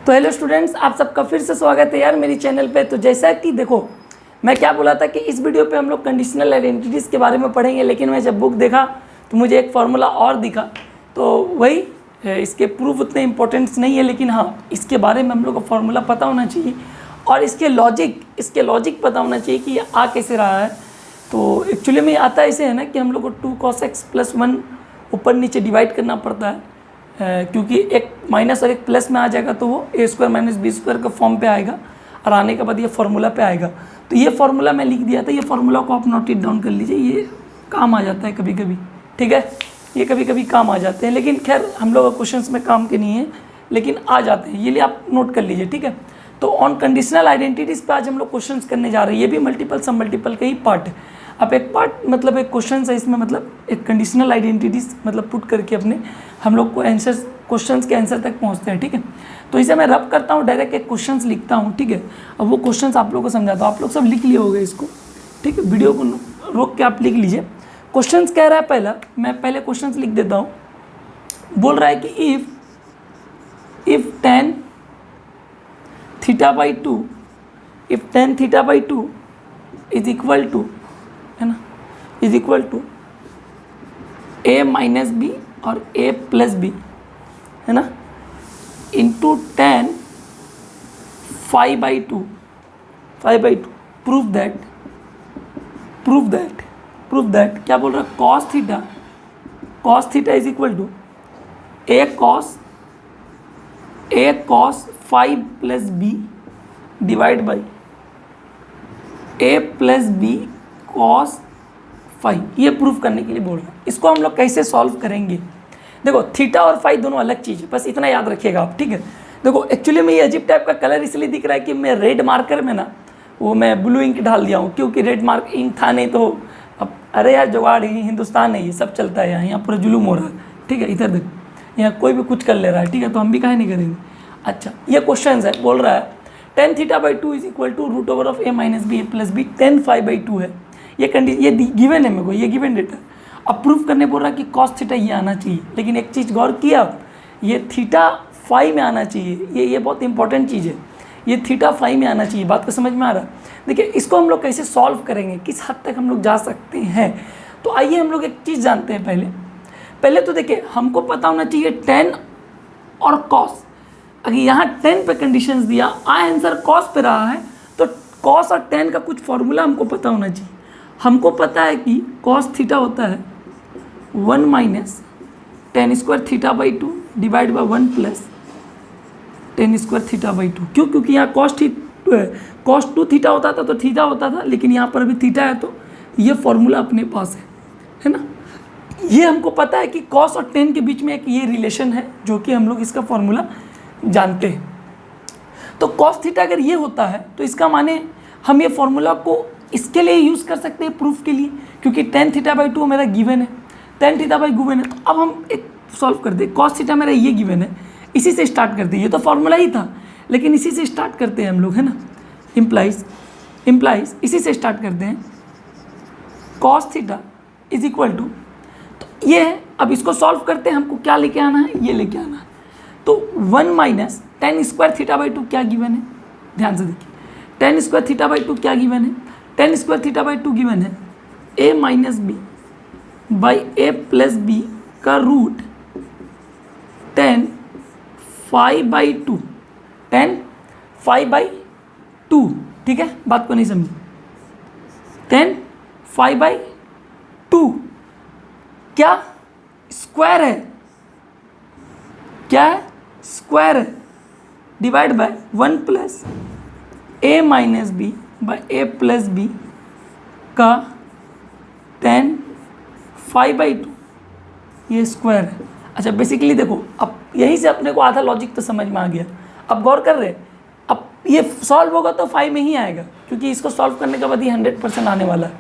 तो hello students, आप सबका फिर से स्वागत है यार मेरी चैनल पे। तो जैसा कि देखो, मैं क्या बोला था कि इस वीडियो पे हम लोग कंडीशनल आइडेंटिटीज़ के बारे में पढ़ेंगे, लेकिन मैं जब बुक देखा तो मुझे एक फार्मूला और दिखा। तो वही इसके प्रूफ उतने इंपॉर्टेंस नहीं है, लेकिन हाँ इसके बारे में हम लोग को फार्मूला पता होना चाहिए और इसके लॉजिक पता होना चाहिए कि ये आ कैसे रहा है। तो एक्चुअली में आता ऐसे है ना कि हम लोग को 2 cos x + 1 ऊपर नीचे डिवाइड करना पड़ता है, क्योंकि एक माइनस और एक प्लस में आ जाएगा तो वो a² - b² का फॉर्म पे आएगा और आने के बाद ये फार्मूला पे आएगा। तो ये फार्मूला मैं लिख दिया था, ये फार्मूला को आप नोट डाउन कर लीजिए, ये काम आ जाता है कभी कभी, ठीक है। ये कभी कभी काम आ जाते हैं, लेकिन खैर हम लोग क्वेश्चंस में काम के नहीं है, लेकिन आ जाते हैं, ये लिए आप नोट कर लीजिए, ठीक है। तो ऑन कंडीशनल आइडेंटिटीज़ पे आज हम लोग क्वेश्चंस करने जा रहे हैं। ये भी मल्टीपल सब मल्टीपल का ही पार्ट है। अब एक पार्ट मतलब एक क्वेश्चन है, इसमें मतलब एक कंडीशनल आइडेंटिटीज़ मतलब पुट करके अपने हम लोग को आंसर क्वेश्चंस के आंसर तक पहुंचते हैं, ठीक है। तो इसे मैं रब करता हूँ, डायरेक्ट एक क्वेश्चंस लिखता हूँ, ठीक है। अब वो क्वेश्चंस आप लोगों को समझाता हूँ, आप लोग सब लिख लिए होंगे इसको, ठीक है। वीडियो को रोक के आप लिख लीजिए। क्वेश्चंस कह रहा है पहला, मैं पहले क्वेश्चंस लिख देता हूँ। बोल रहा है कि if tan θ/2 if tan θ/2 is equal to, है ना, is equal to a - b और a + b, है ना, इंटू tan φ/2 प्रूव दैट क्या बोल रहा है, cos θ is equal to a cos φ + b divide by a + b cos φ। ये प्रूफ करने के लिए बोल रहा है। इसको हम लोग कैसे सॉल्व करेंगे? देखो थीटा और फाई दोनों अलग चीज़ है, बस इतना याद रखिएगा आप, ठीक है। देखो एक्चुअली में ये अजीब टाइप का कलर इसलिए दिख रहा है कि मैं रेड मार्कर में ना वो मैं ब्लू इंक डाल दिया हूँ, क्योंकि रेड मार्क इंक था नहीं तो अब अरे यार जुगाड़ ही हिंदुस्तान है, ये सब चलता है यहाँ पूरा जुलूम हो रहा है, ठीक है। इधर देख, यहाँ कोई भी कुछ कर ले रहा है, ठीक है, तो हम भी काहे नहीं करेंगे। अच्छा ये क्वेश्चन है, बोल रहा है tan θ/2 is equal to √a - b a + b tan φ/2 है। ये कंडीशन, ये गिवन है मेरे को, ये गिवन डेटा। अब प्रूफ करने बोल रहा है कि cos θ ये आना चाहिए, लेकिन एक चीज़ गौर किया आप, ये थीटा फाई में आना चाहिए, ये बहुत इंपॉर्टेंट चीज़ है, ये थीटा फाई में आना चाहिए। बात को समझ में आ रहा है? देखिए इसको हम लोग कैसे सॉल्व करेंगे, किस हद तक हम लोग जा सकते हैं। तो आइए हम लोग एक चीज़ जानते हैं। पहले तो देखिए हमको पता होना चाहिए tan और cos। अगर यहाँ tan पे कंडीशंस दिया, आंसर cos पे रहा है, तो cos और tan का कुछ फॉर्मूला हमको पता होना चाहिए। हमको पता है कि cos θ होता है 1 - tan² θ/2 डिवाइड बाई 1 + tan² θ/2। क्यों? क्योंकि यहाँ cos 2θ होता था तो थीटा होता था, लेकिन यहाँ पर अभी थीटा है, तो ये फॉर्मूला अपने पास है ना। ये हमको पता है कि cos और tan के बीच में एक ये रिलेशन है, जो कि हम लोग इसका फॉर्मूला जानते हैं। तो cos θ अगर ये होता है तो इसका माने हम ये फॉर्मूला को इसके लिए यूज़ कर सकते हैं प्रूफ के लिए, क्योंकि tan θ/2 मेरा गिवन है, tan θ/गिवन है। तो अब हम एक सॉल्व कर दे, cos θ मेरा ये गिवन है, इसी से स्टार्ट करते हैं। ये तो फॉर्मूला ही था, लेकिन इसी से स्टार्ट करते हैं हम लोग, है ना। इम्प्लाइज इसी से स्टार्ट करते हैं। cos θ इज इक्वल टू, तो ये है। अब इसको सॉल्व करते हैं, हमको क्या लेके आना है, ये लेके आना है। तो 1 - tan² θ/2 क्या गिवन है, ध्यान से देखिए, tan² θ/2 क्या गिवन है, tan² θ/2 गिवन है a - b by a + b का रूट tan φ/2, tan φ/2, ठीक है। बात को नहीं समझी, tan φ/2 क्या स्क्वायर है, क्या है, स्क्वायर है, divide by 1 + a - b by a + b का tan φ/2, ये स्क्वायर है। अच्छा बेसिकली देखो, अब यहीं से अपने को आधा लॉजिक तो समझ में आ गया। अब गौर कर रहे, अब ये सॉल्व होगा तो फाई में ही आएगा, क्योंकि इसको सॉल्व करने के बाद ये 100% आने वाला है,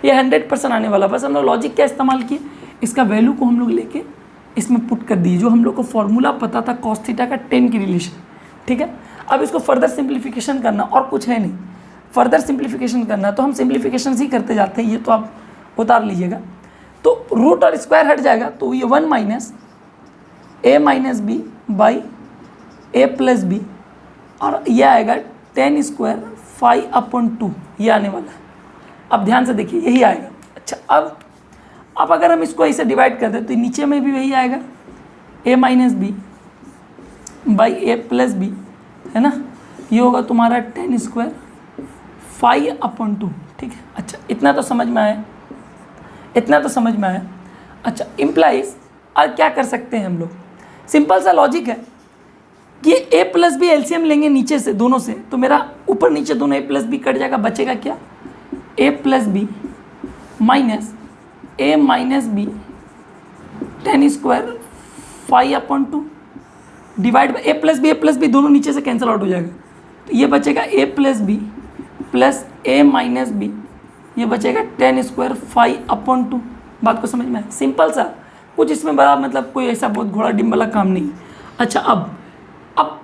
ये 100% आने वाला। बस हम लोग लॉजिक क्या इस्तेमाल किए, इसका वैल्यू को हम लोग लेके इसमें पुट कर दिए, जो हम लोग को फॉर्मूला पता था cos θ का tan की रिलेशन, ठीक है। अब इसको फर्दर सिंप्लीफिकेशन करना, और कुछ है नहीं, फर्दर सिंप्लीफिकेशन करना, तो हम सिंप्लीफिकेशन ही करते जाते हैं। ये तो आप उतार लीजिएगा, तो रूट और स्क्वायर हट जाएगा, तो ये 1 - a - b by a + b और ये आएगा टेन स्क्वायर 5/2 ये आने वाला है। अब ध्यान से देखिए यही आएगा। अच्छा अब अगर हम इसको ऐसे डिवाइड कर दें तो नीचे में भी वही आएगा a minus B by a plus B, है ना। ये होगा तुम्हारा टेन स्क्वायर 5/2, ठीक है। अच्छा इतना तो समझ में आया, इतना तो समझ में आया। अच्छा इम्प्लाइज और क्या कर सकते हैं हम लोग, सिंपल सा लॉजिक है कि a प्लस बी एलसीएम लेंगे नीचे से दोनों से, तो मेरा ऊपर नीचे दोनों a प्लस बी कट जाएगा, बचेगा क्या a plus b minus a minus b ten square 5/2 divide by a plus b दोनों नीचे से कैंसिल आउट हो जाएगा, तो ये बचेगा a plus b plus a minus b, ये बचेगा टेन स्क्वायर 5/2। बात को समझ में आया, सिंपल सा, कुछ इसमें बड़ा मतलब कोई ऐसा बहुत घोड़ा डिम वाला काम नहीं। अच्छा अब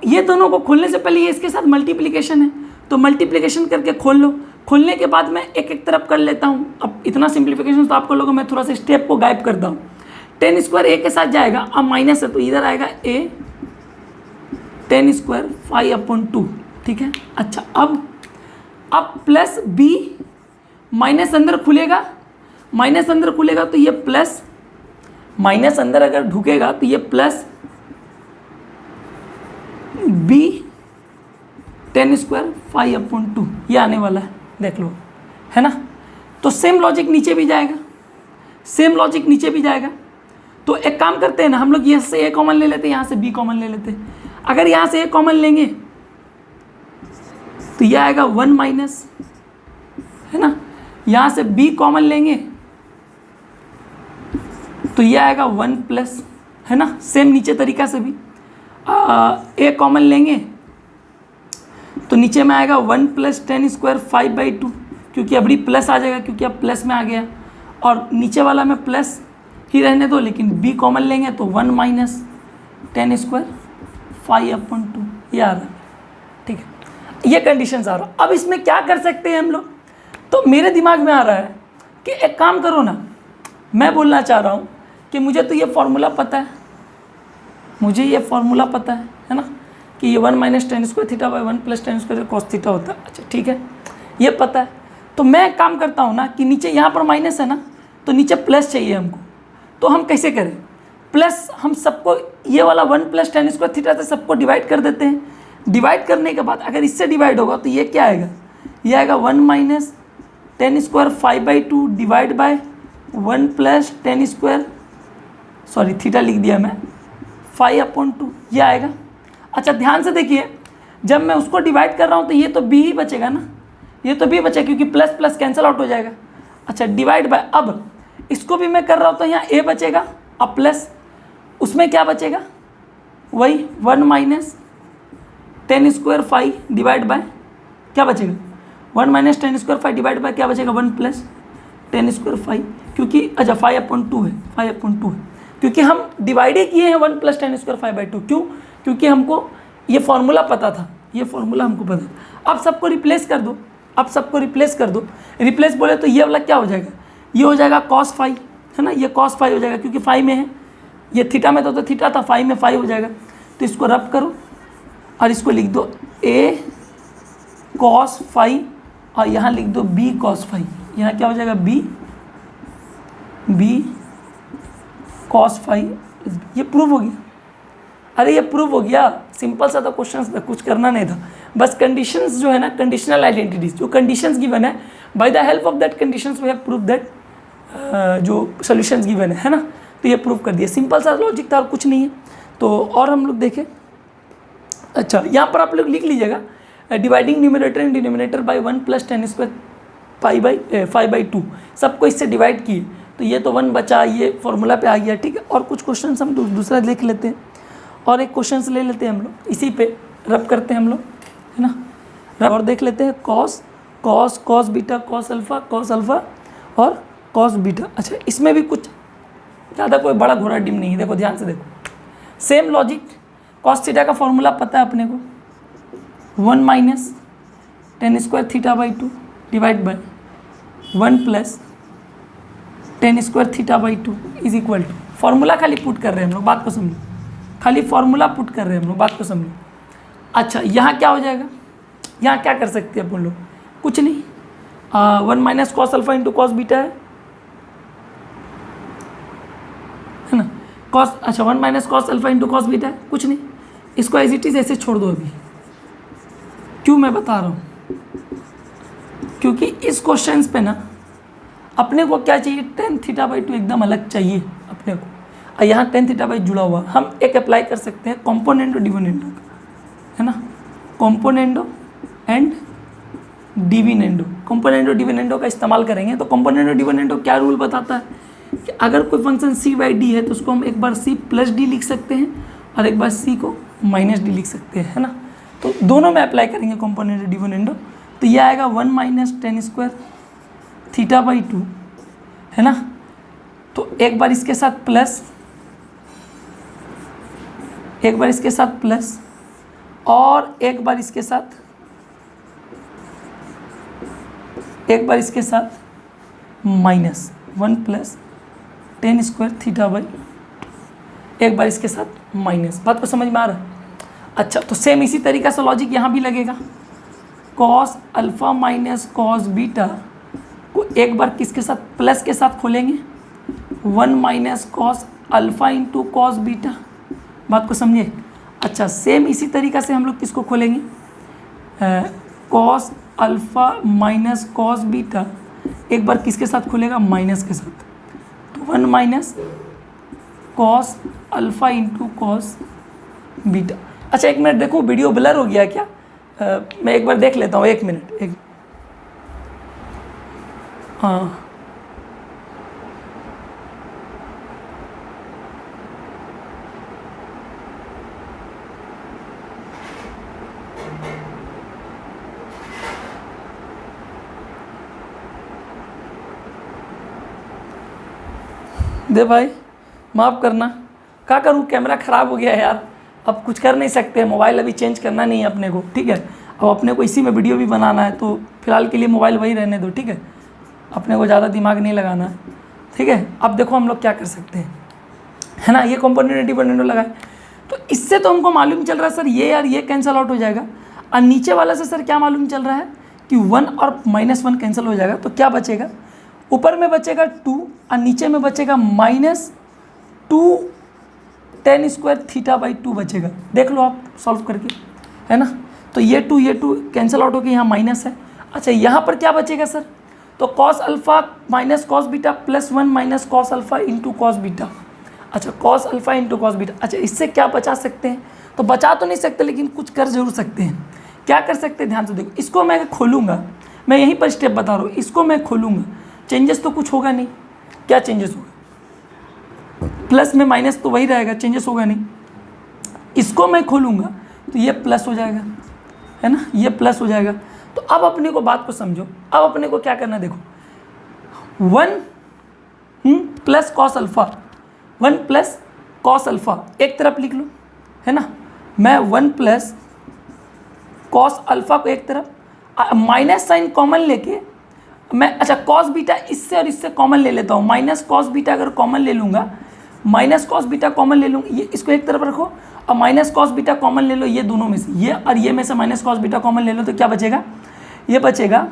ये दोनों को खोलने से पहले ये इसके साथ मल्टीप्लिकेशन है, तो मल्टीप्लिकेशन करके खोल लो। खोलने के बाद मैं एक एक तरफ कर लेता हूँ। अब इतना सिंप्लीफिकेशन तो आप कर लोगे, मैं थोड़ा सा स्टेप को गायब करता हूँ। टेन स्क्वायर ए के साथ जाएगा, अब माइनस है तो इधर आएगा a टेन स्क्वायर 5/2, ठीक है। अच्छा अब प्लस b माइनस अंदर खुलेगा, माइनस अंदर खुलेगा तो ये प्लस, माइनस अंदर अगर ढुकेगा तो ये प्लस b टेन स्क्वायर 5/2 ये आने वाला है, देख लो, है ना। तो सेम लॉजिक नीचे भी जाएगा, सेम लॉजिक नीचे भी जाएगा। तो एक काम करते हैं ना, हम लोग यहाँ से a कॉमन ले लेते हैं, यहाँ से b कॉमन ले लेते हैं। अगर यहाँ से a कॉमन लेंगे तो यह आएगा 1 माइनस, है ना। यहाँ से b कॉमन लेंगे तो यह आएगा 1 प्लस, है ना। सेम नीचे तरीका से भी a कॉमन लेंगे तो नीचे में आएगा 1 प्लस टेन स्क्वायर 5/2, क्योंकि अभी प्लस आ जाएगा क्योंकि अब प्लस में आ गया, और नीचे वाला में प्लस ही रहने दो, लेकिन b कॉमन लेंगे तो 1 माइनस टेन स्क्वायर 5/2 ये आ रहा है, ठीक है। ये कंडीशंस आ रहा है। अब इसमें क्या कर सकते हैं हम लोग, तो मेरे दिमाग में आ रहा है कि एक काम करो ना, मैं बोलना चाह रहा हूँ कि मुझे तो ये फॉर्मूला पता है, मुझे ये फॉर्मूला पता है ना, कि ये 1 minus tan square theta by 1 plus tan square cos theta होता है। अच्छा ठीक है, ये पता है। तो मैं एक काम करता हूँ ना कि नीचे यहाँ पर माइनस है ना, तो नीचे प्लस चाहिए हमको, तो हम कैसे करें, प्लस हम सबको ये वाला 1 प्लस टेन स्क्वायर थीटा से सबको डिवाइड कर देते हैं। डिवाइड करने के बाद अगर इससे डिवाइड होगा तो ये क्या आएगा, ये आएगा 1 minus tan square 5/2 divide by 1 plus tan square, sorry theta लिख दिया मैं, 5/2 ये आएगा। अच्छा ध्यान से देखिए, जब मैं उसको डिवाइड कर रहा हूँ तो ये तो b ही बचेगा ना, ये तो b बचेगा क्योंकि प्लस प्लस कैंसिल आउट हो जाएगा। अच्छा डिवाइड बाय, अब इसको भी मैं कर रहा हूँ तो यहाँ a बचेगा, अब प्लस उसमें क्या बचेगा, वही 1 minus tan square 5 divide by क्या बचेगा, 1 minus tan square 5 divide by क्या बचेगा, 1 प्लस टेन स्क्वायर 5, क्योंकि अच्छा 5/2 है, 5/2 है, क्योंकि हम डिवाइड ही किए हैं 1 प्लस टेन स्क्वायर 5/2। क्यों, क्योंकि हमको ये फॉर्मूला पता था, ये फॉर्मूला हमको पता था। अब सबको रिप्लेस कर दो, अब सबको रिप्लेस कर दो। रिप्लेस बोले तो ये वाला क्या हो जाएगा, ये हो जाएगा cos 5, है ना, ये cos 5 हो जाएगा क्योंकि 5 में है, ये थीटा में तो थीटा था, 5 में 5 हो जाएगा। तो इसको रब करो और इसको लिख दो a cos 5 और यहाँ लिख दो b cos 5, यहाँ क्या हो जाएगा b cos 5, ये प्रूव हो गया। अरे ये प्रूव हो गया, सिंपल सा था क्वेश्चन था, कुछ करना नहीं था, बस कंडीशंस जो है ना, कंडीशनल आइडेंटिटीज, जो कंडीशंस गिवन है, by the help of that conditions we have prove that जो सॉल्यूशंस गिवन है ना, तो ये प्रूव कर दिया। सिंपल सा लॉजिक था और कुछ नहीं है। तो और हम लोग देखें, अच्छा यहाँ पर आप लोग लिख लीजिएगा, dividing numerator and denominator by 1 plus tan square 5/2, सबको इससे डिवाइड किए तो ये तो 1 बचा, ये फॉर्मूला पे आ गया, ठीक है। और कुछ क्वेश्चन हम दूसरा देख लेते हैं, और एक क्वेश्चन ले लेते हैं हम लोग, इसी पे रब करते हैं हम लोग, है ना। और देख लेते हैं कॉस बीटा कॉस अल्फ़ा और कॉस बीटा। अच्छा इसमें भी कुछ ज़्यादा कोई बड़ा घोड़ा डिम नहीं है, देखो ध्यान से देखो, सेम लॉजिक, कॉस थीटा का फॉर्मूला पता है अपने को, 1 minus tan square theta by 2 divide by 1 plus tan square theta by 2 is equal to, formula खाली पुट कर रहे हैं हम लोग, बात को समझो, खाली फॉर्मूला पुट कर रहे हैं हम लोग, बात को समझो। अच्छा यहाँ क्या हो जाएगा, यहाँ क्या कर सकते हैं अपन लोग, कुछ नहीं, 1 minus cos alpha into cos beta है ना, कॉस, अच्छा 1 minus cos alpha into cos beta है, कुछ नहीं, इसको एज इट इज ऐसे छोड़ दो अभी। क्यों मैं बता रहा हूँ, क्योंकि इस क्वेश्चन पे ना अपने को क्या चाहिए, tan θ/2 एकदम अलग चाहिए अपने को, और यहाँ tan θ/2 जुड़ा हुआ, हम एक अप्लाई कर सकते हैं कॉम्पोनेंटो डिविडेंडो का, है ना, कॉम्पोनेंडो एंड डिविडेंडो, कॉम्पोनेंटो डिविडेंडो का इस्तेमाल करेंगे। तो कॉम्पोनेंटो डिविडेंडो क्या रूल बताता है कि अगर कोई फंक्शन c/d है तो उसको हम एक बार c प्लस डी लिख सकते हैं और एक बार c को माइनस डी लिख सकते हैं, है ना। तो दोनों में अप्लाई करेंगे कॉम्पोनेंटो डिविडेंडो, तो यह आएगा 1 माइनस tan स्क्वायर θ/2, है ना। तो एक बार इसके साथ प्लस, एक बार इसके साथ प्लस, और एक बार इसके साथ, एक बार इसके साथ माइनस 1 प्लस tan स्क्वायर θ/2, एक बार इसके साथ माइनस। बात को समझ में आ रहा है? अच्छा, तो सेम इसी तरीका से लॉजिक यहाँ भी लगेगा, cos alpha minus cos beta को एक बार किसके साथ, प्लस के साथ खोलेंगे, 1 minus cos alpha into cos beta. बात को समझिए। अच्छा, सेम इसी तरीका से हम लोग किसको खोलेंगे, cos alpha minus cos beta एक बार किसके साथ खुलेगा, माइनस के साथ, तो 1 minus cos alpha into cos beta. अच्छा एक मिनट देखो, वीडियो ब्लर हो गया क्या, मैं एक बार देख लेता हूँ, 1 मिनट, एक, हाँ दे भाई, माफ़ करना, क्या करूँ, कैमरा ख़राब हो गया है यार, अब कुछ कर नहीं सकते, मोबाइल अभी चेंज करना नहीं है अपने को, ठीक है। अब अपने को इसी में वीडियो भी बनाना है, तो फिलहाल के लिए मोबाइल वही रहने दो, ठीक है, अपने को ज़्यादा दिमाग नहीं लगाना है, ठीक है। अब देखो हम लोग क्या कर सकते हैं, है ना, ये कॉम्पोनेंटो डिविडेंडो लगाए, तो इससे तो हमको मालूम चल रहा है सर ये यार ये कैंसिल आउट हो जाएगा, और नीचे वाला से सर क्या मालूम चल रहा है कि 1 और -1 कैंसिल हो जाएगा, तो क्या बचेगा, ऊपर में बचेगा 2 और नीचे में बचेगा -2 tan स्क्वायर θ/2 बचेगा। देख लो आप सॉल्व करके, है ना। तो ये 2 कैंसिल आउट होकर यहाँ माइनस है। अच्छा यहाँ पर क्या बचेगा सर, तो cos alpha minus cos beta plus 1 minus cos alpha into cos beta. अच्छा cos alpha into cos beta. अच्छा इससे क्या बचा सकते हैं, तो बचा तो नहीं सकते लेकिन कुछ कर जरूर सकते हैं। क्या कर सकते हैं, ध्यान से देखो, इसको मैं खोलूँगा, मैं यहीं पर स्टेप बता रहा हूँ, इसको मैं खोलूँगा, चेंजेस तो कुछ होगा नहीं। क्या चेंजेस होगा, प्लस में माइनस तो वही रहेगा, चेंजेस होगा नहीं। इसको मैं खोलूँगा तो ये प्लस हो जाएगा, है ना, ये प्लस हो जाएगा। तो अब अपने को बात को समझो, अब अपने को क्या करना, देखो 1 plus cos alpha, 1 plus cos alpha एक तरफ लिख लो, है ना। मैं 1 प्लस कॉस अल्फा को एक तरफ, माइनस साइन कॉमन लेके मैं, अच्छा कॉस बीटा इससे और इससे कॉमन ले लेता हूँ, माइनस कॉस बीटा अगर कॉमन ले लूँगा, माइनस कॉस बीटा कॉमन ले लूँगा, ये इसको एक तरफ रखो, और माइनस कॉस बीटा कॉमन ले लो, ये दोनों में से, ये और ये में से माइनस कॉस बीटा कॉमन ले लो, तो क्या बचेगा, ये बचेगा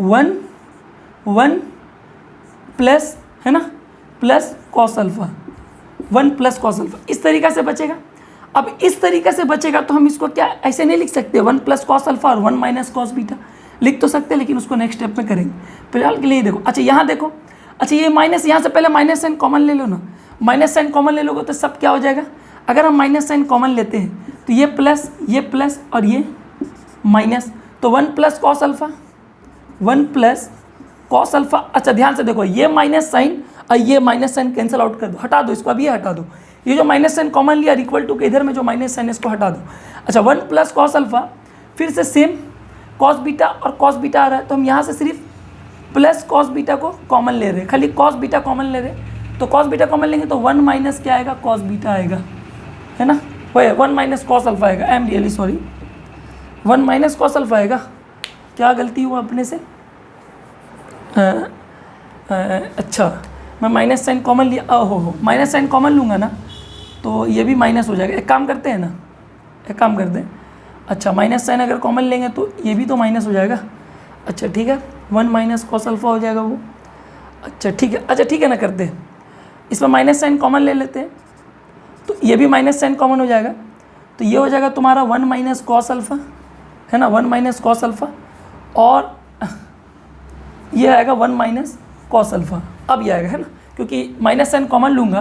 1 प्लस, है ना, plus cos alpha, 1 plus cos alpha, इस तरीक़ा से बचेगा। अब इस तरीक़े से बचेगा तो हम इसको क्या ऐसे नहीं लिख सकते, 1 प्लस कॉस अल्फा और 1 माइनस कॉस बीटा लिख तो सकते हैं, लेकिन उसको नेक्स्ट स्टेप में करेंगे। फिलहाल के लिए देखो, अच्छा यहाँ देखो, अच्छा ये माइनस, यहाँ से पहले माइनस साइन कॉमन ले लो ना, माइनस साइन कॉमन ले लोगे तो सब क्या हो जाएगा, अगर हम माइनस साइन कॉमन लेते हैं तो ये प्लस और ये माइनस, तो 1 plus cos alpha, 1 plus cos alpha. अच्छा ध्यान से देखो, ये माइनस साइन और ये माइनस साइन कैंसिल आउट कर दो, हटा दो इसको, अभी ये हटा दो, ये जो माइनस साइन कॉमन लिया इक्वल टू के इधर में जो माइनस साइन इसको हटा दो। अच्छा 1 प्लस कॉस अल्फा, फिर से सेम कॉस बीटा और कॉस बीटा आ रहा है, तो हम यहाँ से सिर्फ प्लस कॉस बीटा को कॉमन ले रहे हैं, खाली कॉस बीटा कॉमन ले रहे हैं, तो कॉस बीटा कॉमन लेंगे तो 1 माइनस क्या आएगा, कॉस बीटा आएगा, है ना, वही 1 माइनस कॉस अल्फा आएगा। आई am really sorry, 1 minus cos alpha आएगा। क्या गलती हुआ अपने से, अच्छा मैं माइनस साइन कॉमन लिया, हो माइनस साइन कॉमन लूँगा ना तो ये भी माइनस हो जाएगा। एक काम करते हैं ना, एक काम करते हैं, अच्छा माइनस साइन अगर कॉमन लेंगे तो ये भी तो माइनस हो जाएगा। अच्छा ठीक है, 1 माइनस कॉस अल्फा हो जाएगा वो। अच्छा ठीक है ना, करते हैं इसमें माइनस साइन कॉमन ले लेते हैं, तो ये भी माइनस साइन कॉमन हो जाएगा, तो ये हो जाएगा तुम्हारा 1 माइनस कॉस अल्फा, है ना, 1 माइनस कॉस अल्फा, और ये आएगा 1 माइनस कॉस अल्फा। अब ये आएगा, है ना, क्योंकि माइनस साइन कॉमन लूँगा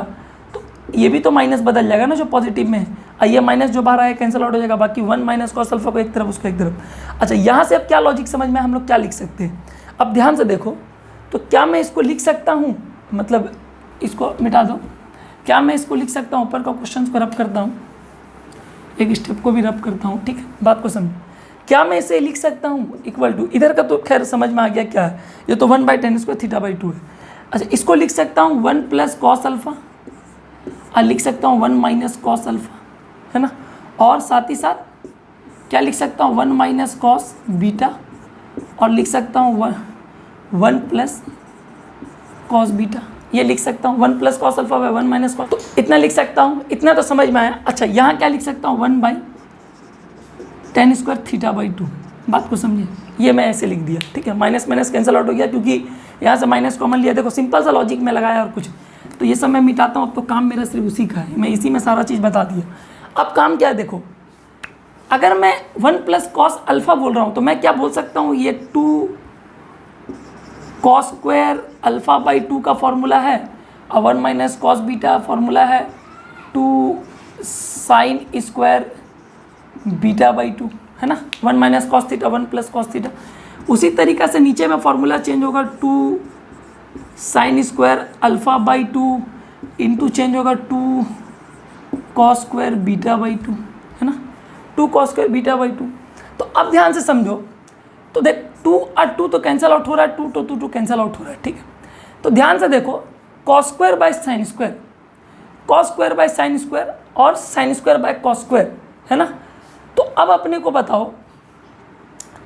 तो ये भी तो माइनस बदल जाएगा ना जो पॉजिटिव में है, और ये माइनस जो बाहर आया कैंसिल आउट हो जाएगा, बाकी 1 माइनस कॉस अल्फा को एक तरफ उसको एक तरफ। अच्छा यहाँ से अब क्या लॉजिक समझ में, हम लोग क्या लिख सकते हैं, अब ध्यान से देखो, तो क्या मैं इसको लिख सकता हूँ, मतलब इसको मिटा दो, क्या मैं इसको लिख सकता हूँ, ऊपर का क्वेश्चन को रब करता हूँ, एक स्टेप को भी रब करता हूँ, ठीक है, बात को समझो, क्या मैं इसे लिख सकता हूँ इक्वल टू, इधर का तो खैर समझ में आ गया क्या है, ये तो 1/10² θ/2 है। अच्छा इसको लिख सकता हूँ 1 प्लस कॉस अल्फा, और लिख सकता हूँ 1 माइनस कॉस अल्फा, है ना, और साथ ही साथ क्या लिख सकता हूँ 1 माइनस कॉस बीटा, और लिख सकता हूँ 1 प्लस कॉस बीटा, ये लिख सकता हूँ 1 plus cos alpha by 1 minus cos, तो इतना लिख सकता हूँ, इतना तो समझ में आया। अच्छा यहाँ क्या लिख सकता हूँ 1/10² θ/2, बात को समझिए, ये मैं ऐसे लिख दिया, ठीक है, माइनस माइनस कैंसिल आउट हो गया क्योंकि यहाँ से माइनस कॉमन लिया, देखो सिंपल सा लॉजिक में लगाया और कुछ, तो ये सब मैं मिटाता हूँ, अब तो काम मेरा सिर्फ उसी का है, मैं इसी में सारा चीज़ बता दिया। अब काम क्या है देखो, अगर मैं 1 प्लस कॉस अल्फा बोल रहा हूँ तो मैं क्या बोल सकता हूँ, ये 2 कॉस स्क्वायर अल्फा/2 का फॉर्मूला है, और 1 माइनस कॉस बीटा फॉर्मूला है 2 साइन स्क्वायर बीटा/2, है ना, 1 minus cos theta 1 plus cos theta. उसी तरीक़ा से नीचे में फॉर्मूला चेंज होगा 2 साइन स्क्वायर अल्फा/2 इंटू चेंज होगा 2 कॉस स्क्वायर बीटा/2, है ना, 2 कॉस स्क्वायर बीटा/2। तो अब ध्यान से समझो, तो देख 2 और 2 तो कैंसिल आउट हो रहा है, 2 तो 2 कैंसिल आउट हो रहा है, ठीक है, तो ध्यान से देखो cos square by sine square, cos square by sine square और sine square by cos square, है ना, तो अब अपने को बताओ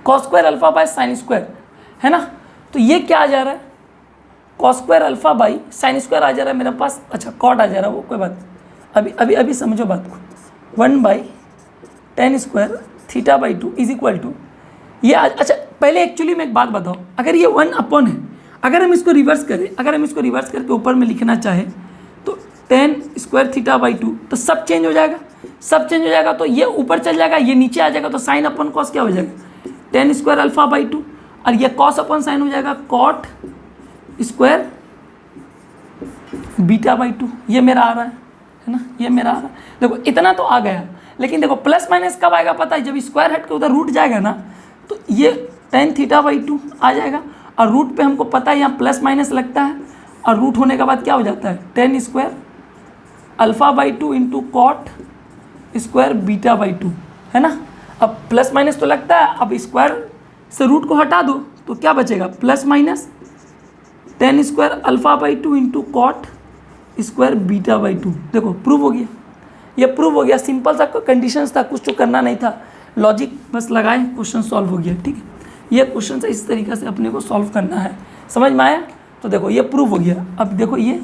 cos square alpha by sine square, है ना, तो ये क्या आ जा रहा है, cos square alpha by sine square आ जा रहा है मेरे पास, अच्छा कॉट आ जा रहा है, वो कोई बात, अभी समझो बात को, 1/10² θ/2 इज इक्वल टू ये अच्छा पहले एक्चुअली मैं एक बात बताओ, अगर ये 1 अपॉन है, अगर हम इसको रिवर्स करें, अगर हम इसको रिवर्स करके ऊपर में लिखना चाहें तो 10² θ/2, तो सब चेंज हो जाएगा, सब चेंज हो जाएगा, तो ये ऊपर चल जाएगा, ये नीचे आ जाएगा, तो साइन अपॉन कॉस क्या हो जाएगा 10² अल्फा/2, और ये कॉस अपॉन साइन हो जाएगा कॉट स्क्वायर बीटा/2, ये मेरा आ रहा है ना, ये मेरा आ रहा है, देखो इतना तो आ गया, लेकिन देखो प्लस माइनस कब आएगा पता है, जब स्क्वायर हट के उधर रूट जाएगा ना, तो ये tan θ/2 आ जाएगा, और रूट पे हमको पता है यहाँ प्लस माइनस लगता है, और रूट होने के बाद क्या हो जाता है tan² alpha into cot square बीटा/2, है ना, अब प्लस माइनस तो लगता है, अब स्क्वायर से रूट को हटा दो तो क्या बचेगा plus minus tan² alpha into cot square beta, देखो प्रूव हो गया, ये प्रूव हो गया, सिंपल सा कंडीशंस था, कुछ तो करना नहीं था, लॉजिक बस लगाए, क्वेश्चन सॉल्व हो गया, ठीक है, ये क्वेश्चन से इस तरीके से अपने को सॉल्व करना है, समझ में आया, तो देखो ये प्रूव हो गया, अब देखो ये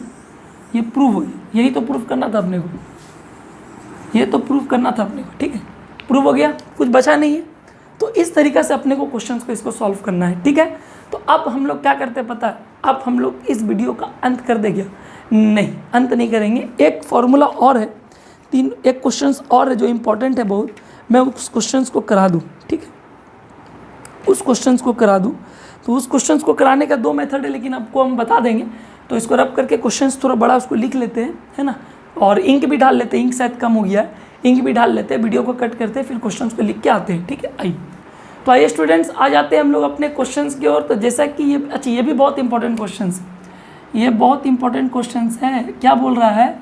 प्रूव हो गया, यही तो प्रूव करना था अपने को, ये तो प्रूव करना था अपने को, ठीक है, प्रूव हो गया, कुछ बचा नहीं है, तो इस तरीके से अपने को क्वेश्चंस को इसको सॉल्व करना है, ठीक है। तो अब हम लोग क्या करते हैं पता है, अब हम लोग इस वीडियो का अंत कर देंगे, नहीं अंत नहीं करेंगे, एक फॉर्मूला और है, एक क्वेश्चंस और है जो इम्पोर्टेंट है बहुत, मैं उस क्वेश्चंस को करा दूँ, ठीक है, उस क्वेश्चंस को करा दूँ, तो उस क्वेश्चंस को कराने का 2 मेथड है, लेकिन आपको हम बता देंगे, तो इसको रब करके क्वेश्चंस थोड़ा बड़ा उसको लिख लेते हैं, है ना, और इंक भी डाल लेते हैं, इंक शायद कम हो गया है, इंक भी डाल लेते हैं, वीडियो को कट करते हैं, फिर क्वेश्चंस को लिख के आते हैं, ठीक है। आइए तो आइए स्टूडेंट्स, आ जाते हैं हम लोग अपने क्वेश्चंस की ओर। तो जैसा कि ये अच्छा, ये भी बहुत इंपॉर्टेंट क्वेश्चंस, ये बहुत इंपॉर्टेंट क्वेश्चंस है, क्या बोल रहा है,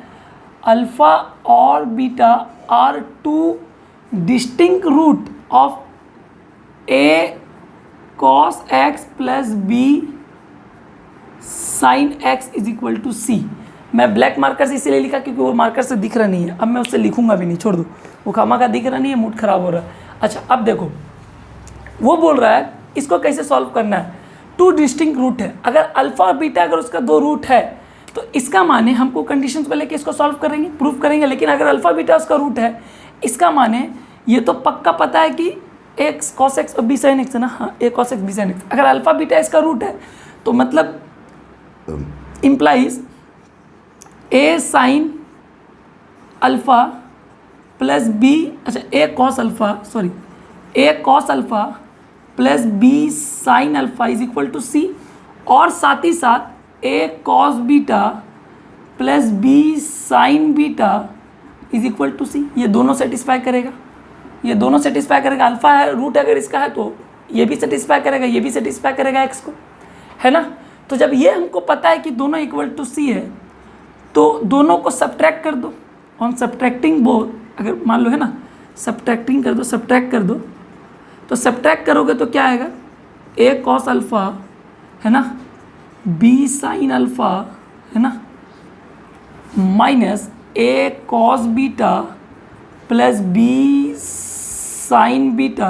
अल्फा और beta are 2 distinct root of a cos x plus b sin x is equal to c। मैं ब्लैक मार्कर से इसीलिए लिखा क्योंकि वो मार्कर से दिख रहा नहीं है, अब मैं उससे लिखूंगा भी नहीं, छोड़ दो, वो खामा का दिख रहा नहीं है, मूड खराब हो रहा है। अच्छा अब देखो, वो बोल रहा है इसको कैसे सॉल्व करना है, 2 डिस्टिंक्ट रूट है, अगर अल्फा और बीटा अगर उसका 2 रूट है तो इसका माने हमको कंडीशंस को लेके इसको सॉल्व करेंगे, प्रूफ करेंगे, लेकिन अगर अल्फा बीटा उसका रूट है, इसका माने ये तो पक्का पता है कि एक्स कॉस एक्स और बी साइन एक्स है ना, हाँ A cos X B sine X. अगर अल्फा बीटा इसका रूट है तो मतलब implies A sine alpha plus B, अच्छा A cos alpha plus B sine alpha is equal to C, और साथ ही साथ A cos beta plus B sine beta is equal to C. ये दोनों सेटिस्फाई करेगा, ये दोनों सेटिस्फाई करेगा। अल्फा है रूट अगर इसका है तो ये भी सेटिस्फाई करेगा, ये भी सेटिस्फाई करेगा एक्स को, है ना। तो जब ये हमको पता है कि दोनों इक्वल टू सी है तो दोनों को सब्ट्रैक्ट कर दो। ऑन सब्ट्रैक्टिंग बोथ, अगर मान लो है ना सब्ट्रैक्टिंग कर दो, सब्ट्रैक्ट कर दो, तो सब्ट्रैक्ट करोगे तो क्या आएगा, ए कॉस अल्फा है ना, बी साइन अल्फा है ना, minus A cos beta plus B sine beta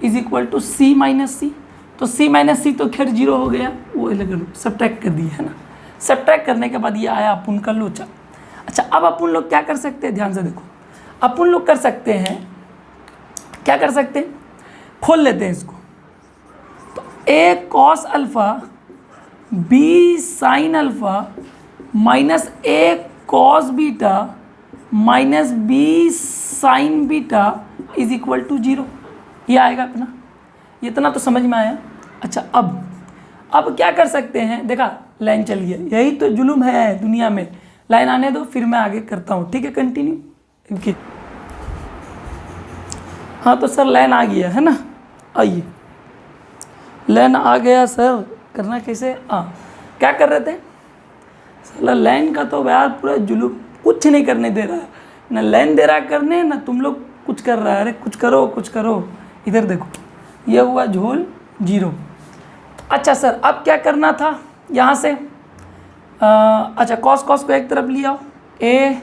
is equal to C minus C. तो सी माइनस सी तो खैर जीरो हो गया, वो अलग लो सब्ट्रैक्ट कर दिए है ना। सब्ट्रैक्ट करने के बाद ये आया अपन का लोचा। अच्छा अब अपन लोग क्या कर सकते हैं, ध्यान से देखो, अपन लोग कर सकते हैं, क्या कर सकते हैं, खोल लेते हैं इसको। तो A cos alpha B sine alpha minus A cos beta minus B sine beta is equal to zero, ये आएगा अपना। इतना तो समझ में आया। अच्छा अब क्या कर सकते हैं, देखा लाइन चल गया, यही तो जुल्म है दुनिया में। लाइन आने दो फिर मैं आगे करता हूँ, ठीक है, कंटिन्यू। ओके हाँ तो सर लाइन आ गया है ना, आइए लाइन आ गया सर, करना कैसे, हाँ क्या कर रहे थे, साला लाइन का तो यार पूरा जुल्म, कुछ नहीं करने दे रहा है, ना लाइन दे रहा है करने, ना तुम लोग कुछ कर रहा है। अरे कुछ करो कुछ करो, इधर देखो ये हुआ झोल जीरो। अच्छा सर अब क्या करना था यहाँ से, अच्छा कॉस को एक तरफ लिया, A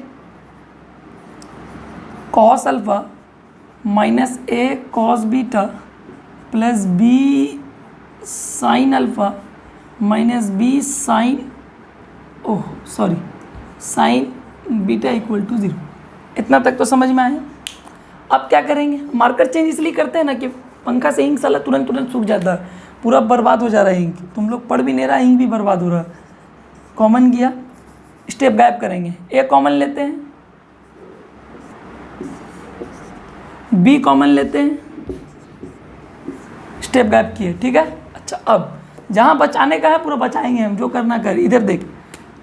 cos alpha minus A cos beta plus B sine alpha minus B sine sine beta equal to zero. इतना तक तो समझ में आया। अब क्या करेंगे, मार्कर चेंज इसलिए करते हैं ना कि पंखा से इंक साला तुरंत सूख जाता है, पूरा बर्बाद हो जा रहा है इंक, तुम लोग पढ़ भी नहीं रहा, इंक भी बर्बाद हो रहा है। कॉमन किया, स्टेप गैप करेंगे, ए कॉमन लेते हैं, बी कॉमन लेते हैं, स्टेप गैप किए, ठीक है। अच्छा अब जहाँ बचाने का है पूरा बचाएंगे हम, जो करना कर। इधर देख,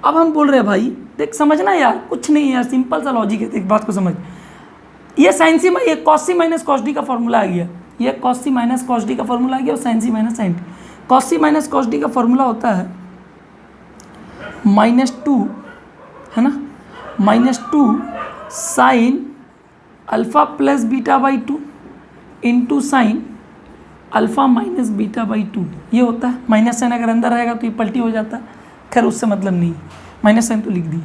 अब हम बोल रहे हैं भाई देख समझना यार, कुछ नहीं यार, सिंपल सा लॉजिक है, देख बात को समझ। ये साइन सी, ये कॉस सी माइनस कॉस डी का फॉर्मूला आ गया, ये कॉस सी माइनस कॉस डी का फॉर्मूला आ गया, और साइन सी माइनस साइन डी। कॉस सी माइनस कॉस डी का फॉर्मूला होता है -2 है ना, -2 sine alpha plus beta by 2 into sine alpha minus beta by 2। ये होता है, माइनस साइन अगर अंदर रहेगा तो ये पलटी हो जाता है, खैर उससे मतलब नहीं, माइनस साइन तो लिख दिए।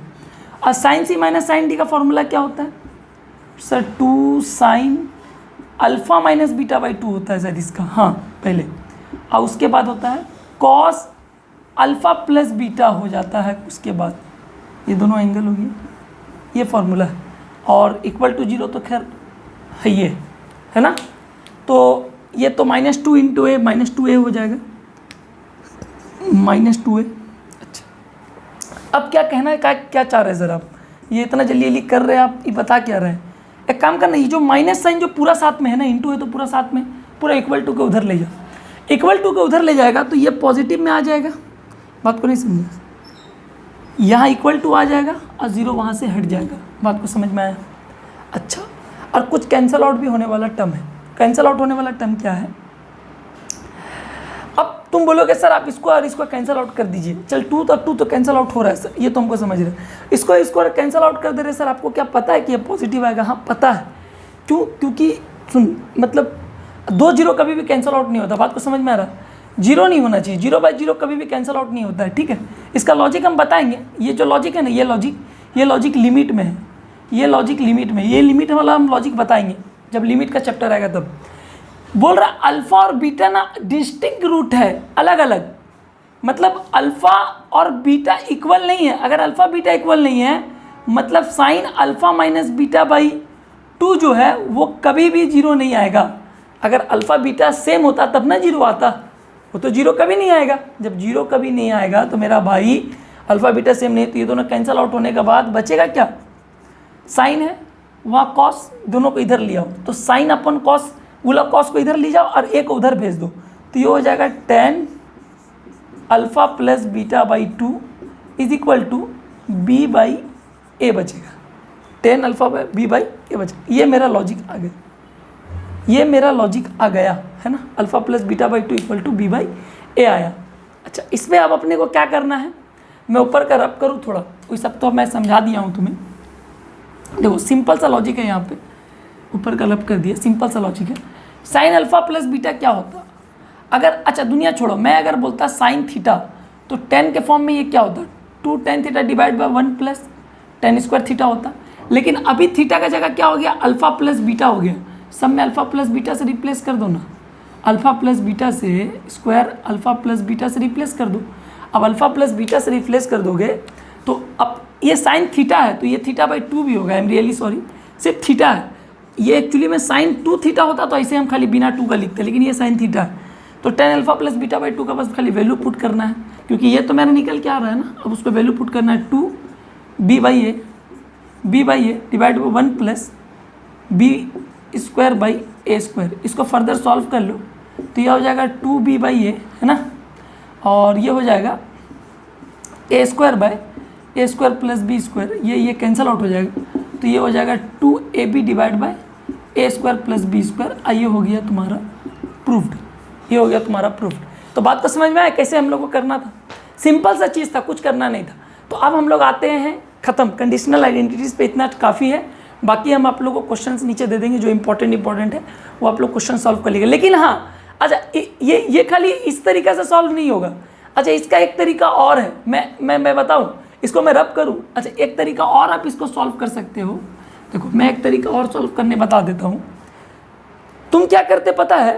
और साइन सी माइनस साइन डी का फॉर्मूला क्या होता है sir, 2 sine alpha minus beta by 2 होता है शायद इसका, हाँ पहले, और उसके बाद होता है कॉस अल्फ़ा प्लस बीटा हो जाता है, उसके बाद ये दोनों एंगल हो गए, ये फॉर्मूला है। और इक्वल टू जीरो तो खैर है ये, है ना। तो ये तो -2 इंटू ए -2a हो जाएगा, -2a। अच्छा अब क्या कहना है, क्या चाह रहे हैं सर आप, ये इतना जल्दी कर रहे हैं आप, ये बता क्या रहे हैं। एक काम करना, ये जो माइनस साइन जो पूरा साथ में है ना, इंटू है तो पूरा साथ में, पूरा इक्वल टू के उधर ले जाओ, इक्वल टू के उधर ले जाएगा तो ये पॉजिटिव में आ जाएगा, बात को नहीं समझा, यहाँ इक्वल टू आ जाएगा और जीरो वहाँ से हट जाएगा, बात को समझ में आया। अच्छा और कुछ कैंसल आउट भी होने वाला टर्म है, कैंसल आउट होने वाला टर्म क्या है, अब तुम बोलोगे सर आप इसको और इसको कैंसल आउट कर दीजिए, चल 2 तो कैंसल आउट हो रहा है सर, ये तो हमको समझ रहे हैं, इसको कैंसल आउट कर दे रहे सर, आपको क्या पता है कि ये पॉजिटिव आएगा, हाँ पता है, क्यों, क्योंकि सुन मतलब 2 जीरो कभी भी कैंसल आउट नहीं होता, बात को समझ में आ रहा है, जीरो नहीं होना चाहिए, 0/0 कभी भी कैंसल आउट नहीं होता है, ठीक है। इसका लॉजिक हम बताएंगे, ये जो लॉजिक है ना, ये लॉजिक लिमिट में है, ये लॉजिक लिमिट में, ये लिमिट वाला हम लॉजिक बताएंगे जब लिमिट का चैप्टर आएगा तब। बोल रहा अल्फा और बीटा ना डिस्टिंक्ट रूट है, अलग अलग, मतलब अल्फा और बीटा इक्वल नहीं है। अगर अल्फा बीटा इक्वल नहीं है मतलब sign alpha minus beta by 2 जो है वो कभी भी 0 नहीं आएगा। अगर अल्फ़ा बीटा सेम होता तब ना 0 आता, वो तो 0 कभी नहीं आएगा। जब 0 कभी नहीं आएगा तो मेरा भाई अल्फ़ा बीटा सेम नहीं, तो ये दोनों कैंसिल आउट होने के बाद बचेगा क्या, साइन है, वहाँ कॉस, दोनों को इधर लिया हो तो साइन अपन कॉस, बोला कॉस को इधर ले जाओ और ए को उधर भेज दो, तो ये हो जाएगा tan alpha plus beta by 2 is equal to B by A बचेगा, tan alpha B by A बचेगा। ये मेरा लॉजिक आ गया, ये मेरा लॉजिक आ गया है ना, alpha plus beta by 2 equal to B by A आया। अच्छा, इसमें अब अपने को क्या करना है, मैं ऊपर का रब करूँ थोड़ा, वो सब तो मैं समझा दिया हूँ तुम्हें। देखो सिंपल सा लॉजिक है, यहाँ पे ऊपर का रब कर दिया, सिंपल सा लॉजिक है। साइन अल्फ़ा प्लस बीटा क्या होता, अगर, अच्छा दुनिया छोड़ो, मैं अगर बोलता साइन थीटा तो tan के फॉर्म में ये क्या होता, 2 tan theta divide by 1 plus tan square theta होता। लेकिन अभी थीटा का जगह क्या हो गया, अल्फ़ा प्लस बीटा हो गया, सब में अल्फ़ा प्लस बीटा से रिप्लेस कर दो ना, अल्फ़ा प्लस बीटा से स्क्वायर अल्फ़ा प्लस बीटा से रिप्लेस कर दो। अब अल्फ़ा प्लस बीटा से रिप्लेस कर दोगे तो अब ये साइन थीटा है तो ये थीटा बाई 2 भी होगा, आई एम रियली सॉरी, सिर्फ थीटा है, ये एक्चुअली में साइन 2 थीटा होता तो ऐसे हम खाली बिना 2 का लिखते, लेकिन ये साइन थीटा है, तो tan alpha plus beta by 2 का बस खाली वैल्यू पुट करना है, क्योंकि ये तो मेरा निकल के आ रहा है ना, अब उसको वैल्यू पुट करना है 2 B by A divide by 1 plus B square by A square. इसको फर्दर सॉल्व कर लो तो यह हो जाएगा 2b बाई ए, है ना, और ये हो जाएगा A square plus B square, ये कैंसिल आउट हो जाएगा, तो ये हो जाएगा 2ab divide by A square plus B square. ये हो गया तुम्हारा प्रूफ्ड, ये हो गया तुम्हारा प्रूफ्ड। तो बात को समझ में आया कैसे हम लोग को करना था, सिंपल सा चीज़ था, कुछ करना नहीं था। तो अब हम लोग आते हैं ख़त्म, कंडीशनल आइडेंटिटीज़ पे इतना काफ़ी है, बाकी हम आप लोगों को क्वेश्चंस नीचे दे देंगे जो इंपॉर्टेंट है वो आप लोग क्वेश्चन सॉल्व कर लेंगे। लेकिन हाँ, अच्छा ये खाली इस तरीक़े से सॉल्व नहीं होगा। अच्छा, इसका एक तरीका और है, मैं बताऊँ, इसको मैं रब करूँ। अच्छा, एक तरीका और आप इसको सॉल्व कर सकते हो। देखो मैं एक तरीका और सॉल्व करने बता देता हूँ। तुम क्या करते पता है,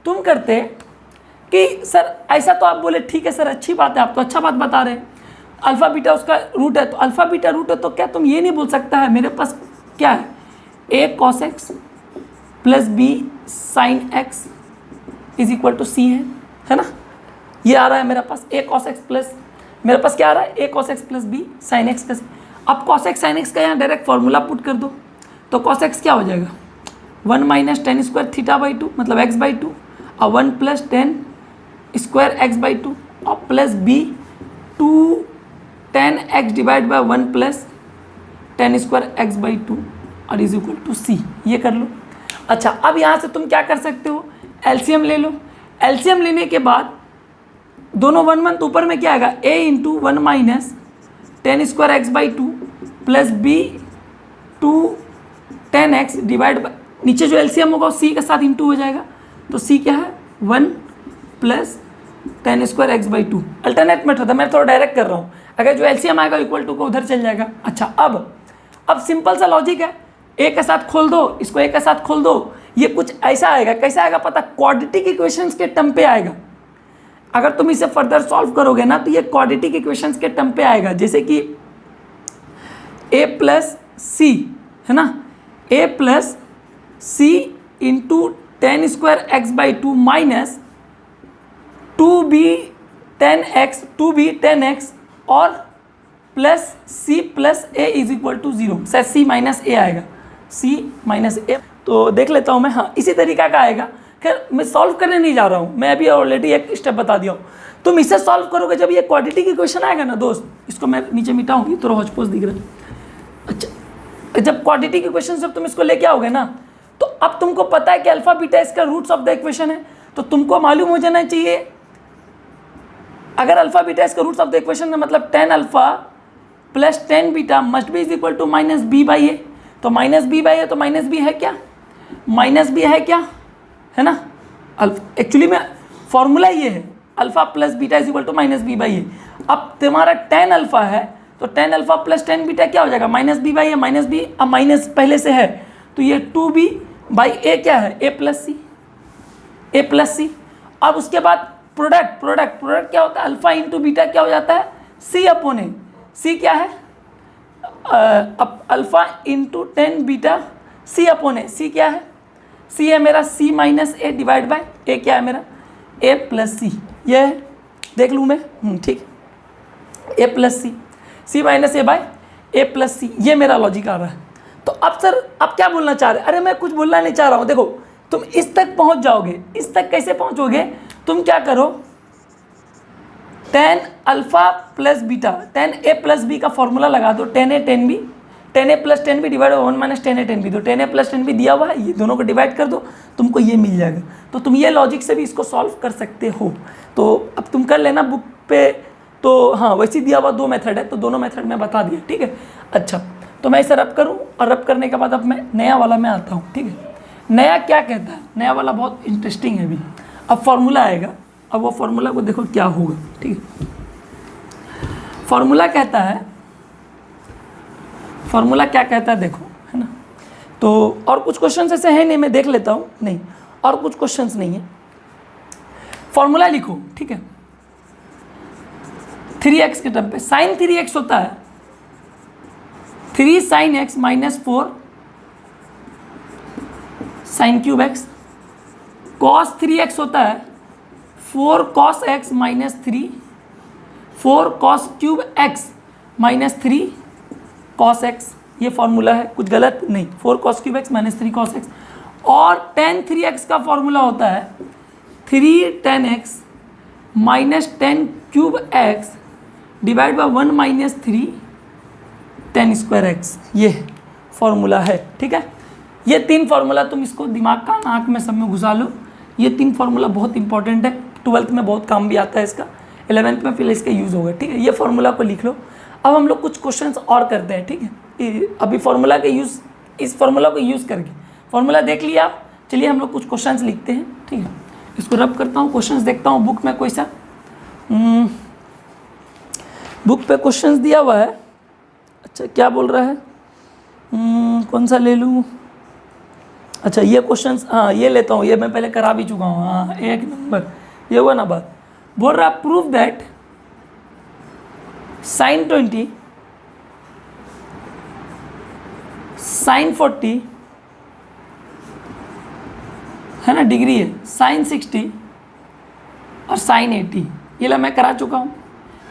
तुम करते कि सर ऐसा, तो आप बोले ठीक है सर अच्छी बात है, आप तो अच्छा बात बता रहे हैं, अल्फ़ा बीटा उसका रूट है, तो अल्फ़ा बीटा रूट है तो क्या तुम ये नहीं बोल सकता है मेरे पास क्या है, a cos x plus B sine x is equal to C है ना, ये आ रहा है मेरे पास a cos x प्लस, मेरे पास क्या आ रहा है a cos x plus B sine x plus. अब cos x साइन x का यहाँ डायरेक्ट फार्मूला पुट कर दो, तो cos x क्या हो जाएगा 1 minus tan square theta by 2 मतलब x बाई 2 और 1 plus tan square x by 2 और plus B 2 tan x divide by 1 plus tan square x by 2 और इज इक्वल टू सी। ये कर लो। अच्छा, अब यहाँ से तुम क्या कर सकते हो, एलसीएम ले लो। एलसीएम लेने के बाद दोनों 1 तो ऊपर में क्या आएगा, a into 1 minus tan square X by 2 plus B 2 tan X divide by, नीचे जो एलसीएम होगा सी के साथ इंटू हो जाएगा, तो सी क्या है 1 plus tan square X by 2। Alternate method है, मैं थोड़ा डायरेक्ट कर रहा हूँ, अगर जो एलसीएम आएगा इक्वल टू को उधर चल जाएगा। अच्छा, अब सिंपल सा लॉजिक है, ए के साथ खोल दो, इसको ए के साथ खोल दो, ये कुछ ऐसा आएगा, कैसा आएगा पता, क्वाड्रेटिक इक्वेशंस के टर्म पे आएगा। अगर तुम इसे फर्दर सॉल्व करोगे ना तो ये क्वाड्रेटिक इक्वेशंस के टर्म पे आएगा, जैसे कि a प्लस सी है ना, a plus C into tan square X by 2 minus 2b tan X और plus C plus A is equal to 0, शायद सी माइनस ए आएगा, सी माइनस ए। तो देख लेता हूँ मैं, हाँ इसी तरीका का आएगा। खैर मैं सॉल्व करने नहीं जा रहा हूँ, मैं अभी ऑलरेडी एक स्टेप बता दिया हूँ। तुम इसे सॉल्व करोगे जब ये क्वाड्रेटिक इक्वेशन आएगा ना दोस्त, इसको मैं नीचे मिटाऊंगी तो हौच-पौच दिख रहा है। अच्छा, जब क्वाड्रेटिक इक्वेशन जब तुम इसको लेके आओगे ना, तो अब तुमको पता है कि अल्फा बीटा इसका रूट्स ऑफ द इक्वेशन है, तो तुमको मालूम हो जाना चाहिए अगर अल्फा बीटा इसका रूट्स ऑफ द इक्वेशन है मतलब tan alpha plus tan beta must be is equal to minus B by A. तो माइनस बी बाई ए, तो माइनस बी है क्या, माइनस बी है क्या, है ना, एक्चुअली में फॉर्मूला ये है alpha plus beta is equal to minus B by A. अब तुम्हारा टेन अल्फा है तो tan alpha plus tan beta क्या हो जाएगा, minus B by A, minus B, अब माइनस पहले से है तो ये 2b बाई ए क्या है, a प्लस सी। अब उसके बाद प्रोडक्ट क्या होता है, अल्फा इंटू बीटा क्या हो जाता है, सी अपॉन ए। सी क्या है, अब अल्फा इंटू टेन बीटा सी अपॉन ए, सी क्या है, सी है मेरा सी माइनस ए डिवाइड बाय ए, क्या है मेरा ए प्लस सी, ये है, देख लूँ मैं, ठीक, ए प्लस सी, सी माइनस ए बाय ए प्लस सी, ये मेरा लॉजिक आ रहा है। तो अब सर आप क्या बोलना चाह रहे हैं? अरे मैं कुछ बोलना नहीं चाह रहा हूँ, देखो तुम इस तक पहुँच जाओगे, इस तक कैसे पहुँचोगे, तुम क्या करो, tan alpha plus beta, tan A plus B का फॉर्मूला लगा दो, tan A tan B, tan A plus tan B divide by 1 minus tan A tan B, तो tan A plus tan B दिया हुआ है, ये दोनों को डिवाइड कर दो, तुमको ये मिल जाएगा। तो तुम ये लॉजिक से भी इसको सॉल्व कर सकते हो। तो अब तुम कर लेना बुक पे, तो हाँ वैसे दिया हुआ 2 मेथड है, तो दोनों मेथड मैं बता दिया, ठीक है। अच्छा, तो मैं इसे रब करूँ, और रब करने के बाद अब मैं नया वाला में आता हूँ, ठीक है। नया क्या कहता है, नया वाला बहुत इंटरेस्टिंग है अभी। अब फॉर्मूला आएगा, अब वो फॉर्मूला को देखो क्या होगा, ठीक है। फॉर्मूला कहता है, फॉर्मूला क्या कहता है देखो, है ना। तो और कुछ क्वेश्चन ऐसे हैं नहीं, मैं देख लेता हूँ, नहीं और कुछ क्वेश्चंस नहीं है। फॉर्मूला लिखो, ठीक है। 3x के टर्म पे साइन 3x होता है 3 sine x minus 4 sine cube X, cos 3x होता है 4 cos x minus 3 4 cos cube x minus 3 cos x, ये फॉर्मूला है, कुछ गलत नहीं, 4 cos cube x minus 3 cos x। और tan 3x का फॉर्मूला होता है 3 tan x minus 10 cube x divide by 1 minus 3 tan square x, ये फॉर्मूला है, ठीक है। ये 3 फार्मूला तुम इसको दिमाग का नाक में सब में घुसा लो, ये 3 फार्मूला बहुत इंपॉर्टेंट है, 12th में बहुत काम भी आता है इसका, 11th में फिर इसका यूज़ होगा, ठीक है। ये फार्मूला को लिख लो। अब हम लोग कुछ क्वेश्चंस और करते हैं, ठीक है। अभी फार्मूला का यूज़, इस फार्मूला को यूज़ करके फार्मूला देख लिया आप, चलिए हम लोग कुछ क्वेश्चंस लिखते हैं, ठीक है। इसको रब करता हूँ, क्वेश्चंस देखता हूँ बुक में कोई सा, बुक पे क्वेश्चंस दिया हुआ है। अच्छा क्या बोल रहा है, कौन सा ले लूँ? अच्छा ये क्वेश्चंस, हाँ ये लेता हूँ, ये मैं पहले करा भी चुका हूँ, हाँ 1 नंबर, ये हुआ ना बात। बोल रहा प्रूव दैट साइन 20 साइन 40 है ना डिग्री है, साइन 60 और साइन 80, ये ला मैं करा चुका हूँ।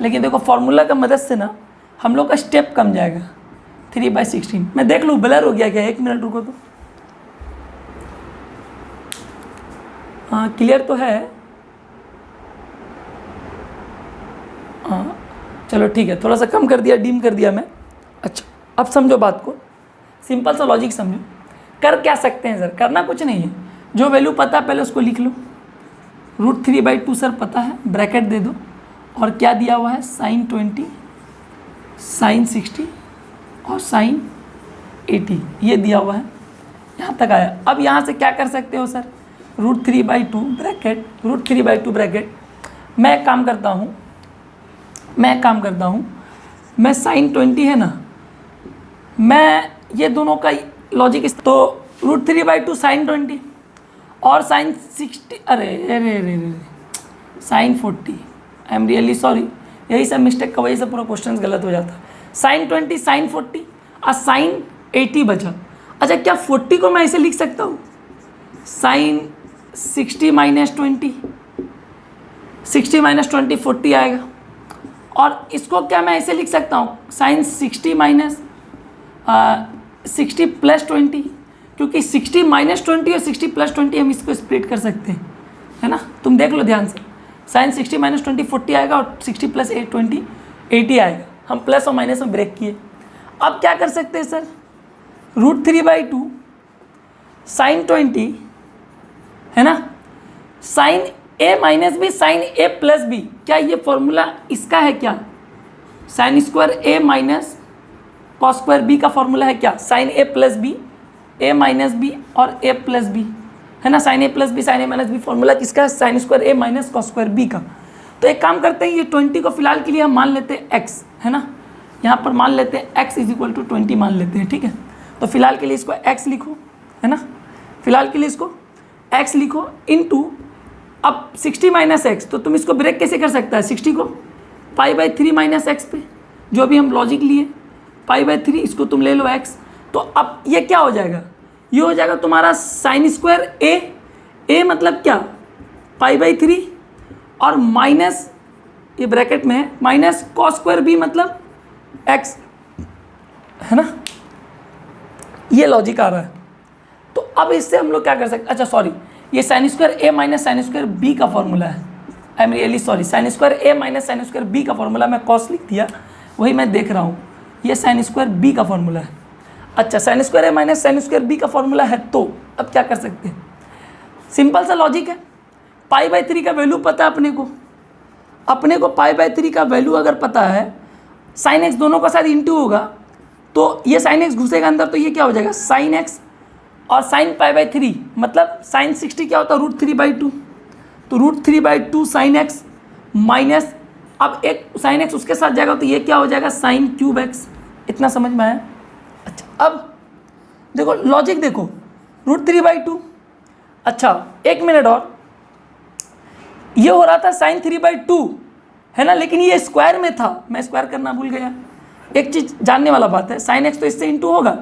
लेकिन देखो फॉर्मूला का मदद से ना हम लोग का स्टेप कम जाएगा, 3/16। मैं देख लूँ ब्लर हो गया क्या, 1 मिनट रुको तो, हाँ क्लियर तो है, हाँ चलो ठीक है, थोड़ा सा कम कर दिया, डिम कर दिया मैं। अच्छा अब समझो बात को, सिंपल सा लॉजिक समझो। कर क्या सकते हैं सर, करना कुछ नहीं है, जो वैल्यू पता है पहले उसको लिख लो। √3/2 सर पता है, ब्रैकेट दे दो, और क्या दिया हुआ है साइन 20 साइन 60 और साइन 80, ये दिया हुआ है, यहाँ तक आया। अब यहाँ से क्या कर सकते हो सर, √3/2 ब्रैकेट, √3/2 ब्रैकेट, मैं एक काम करता हूँ, मैं साइन 20 है ना, मैं ये दोनों का लॉजिक इस, तो √3/2 साइन 20 और साइन 60, अरे sine 40, I am really sorry, यही सब मिस्टेक का वजह से पूरा क्वेश्चन गलत हो जाता है। साइन 20 साइन 40 और साइन 80 बचा। अच्छा क्या 40 को मैं ऐसे लिख सकता हूँ, साइन 60 माइनस 20, 60 माइनस 20 40 आएगा। और इसको क्या मैं ऐसे लिख सकता हूँ, साइन 60 माइनस 60 प्लस 20, क्योंकि 60 माइनस 20 और 60 प्लस 20 हम इसको स्प्लिट कर सकते हैं, है ना। तुम देख लो ध्यान से, साइन 60 माइनस 20 40 आएगा और 60 प्लस 20 80 आएगा। हम प्लस और माइनस में ब्रेक किए। अब क्या कर सकते हैं सर, √3/2 साइन 20 है ना, sine a minus B sine a plus B, क्या ये फॉर्मूला इसका है क्या, sine square a minus cos square b का फॉर्मूला है क्या, sine a plus B, a minus B और a प्लस बी, है ना। Sine a plus B sine a minus B formula किसका है, sine square a minus cos square b का। तो एक काम करते हैं, ये 20 को फिलहाल के लिए हम मान लेते हैं x, है ना, यहाँ पर मान लेते हैं x = 20 मान लेते हैं, ठीक है। तो फिलहाल के लिए इसको x लिखो, है ना, फिलहाल के लिए इसको x लिखो इनटू, अब 60 माइनस एक्स, तो तुम इसको ब्रेक कैसे कर सकता है, 60 को π/3 माइनस एक्स पे, जो भी हम लॉजिक लिए π/3, इसको तुम ले लो x। तो अब ये क्या हो जाएगा, ये हो जाएगा तुम्हारा साइन स्क्वायर ए मतलब क्या π/3 और माइनस ये ब्रैकेट में है माइनस कॉस स्क्वायर बी मतलब x, है ना। ये लॉजिक आ रहा है। तो अब इससे हम लोग क्या कर सकते, अच्छा सॉरी, ये sine square A minus sine square B का फॉर्मूला है। I am really sorry, sine square A minus sine square B का फॉर्मूला, मैं कॉस लिख दिया, वही मैं देख रहा हूँ। ये साइन स्क्वायर बी का फॉर्मूला है। अच्छा, sine square A minus sine square B का फॉर्मूला है, तो अब क्या कर सकते हैं, सिंपल सा लॉजिक है। π/3 का वैल्यू पता है अपने को π/3 का वैल्यू अगर पता है, साइन एक्स दोनों का साथ इंटू होगा, तो ये साइन एक्स घुसेगा अंदर, तो ये क्या हो जाएगा साइन एक्स और साइन π/3 मतलब साइन 60 क्या होता है √3/2, तो √3/2 साइन एक्स माइनस, अब एक साइन एक्स उसके साथ जाएगा तो ये क्या हो जाएगा साइन क्यूब एक्स। इतना समझ में आया। अच्छा, अब देखो लॉजिक देखो, √3/2, अच्छा 1 मिनट और, ये हो रहा था साइन 3/2 है ना, लेकिन ये स्क्वायर में था, मैं स्क्वायर करना भूल गया। एक चीज़ जानने वाला बात है, साइन एक्स तो इससे इंटू होगा,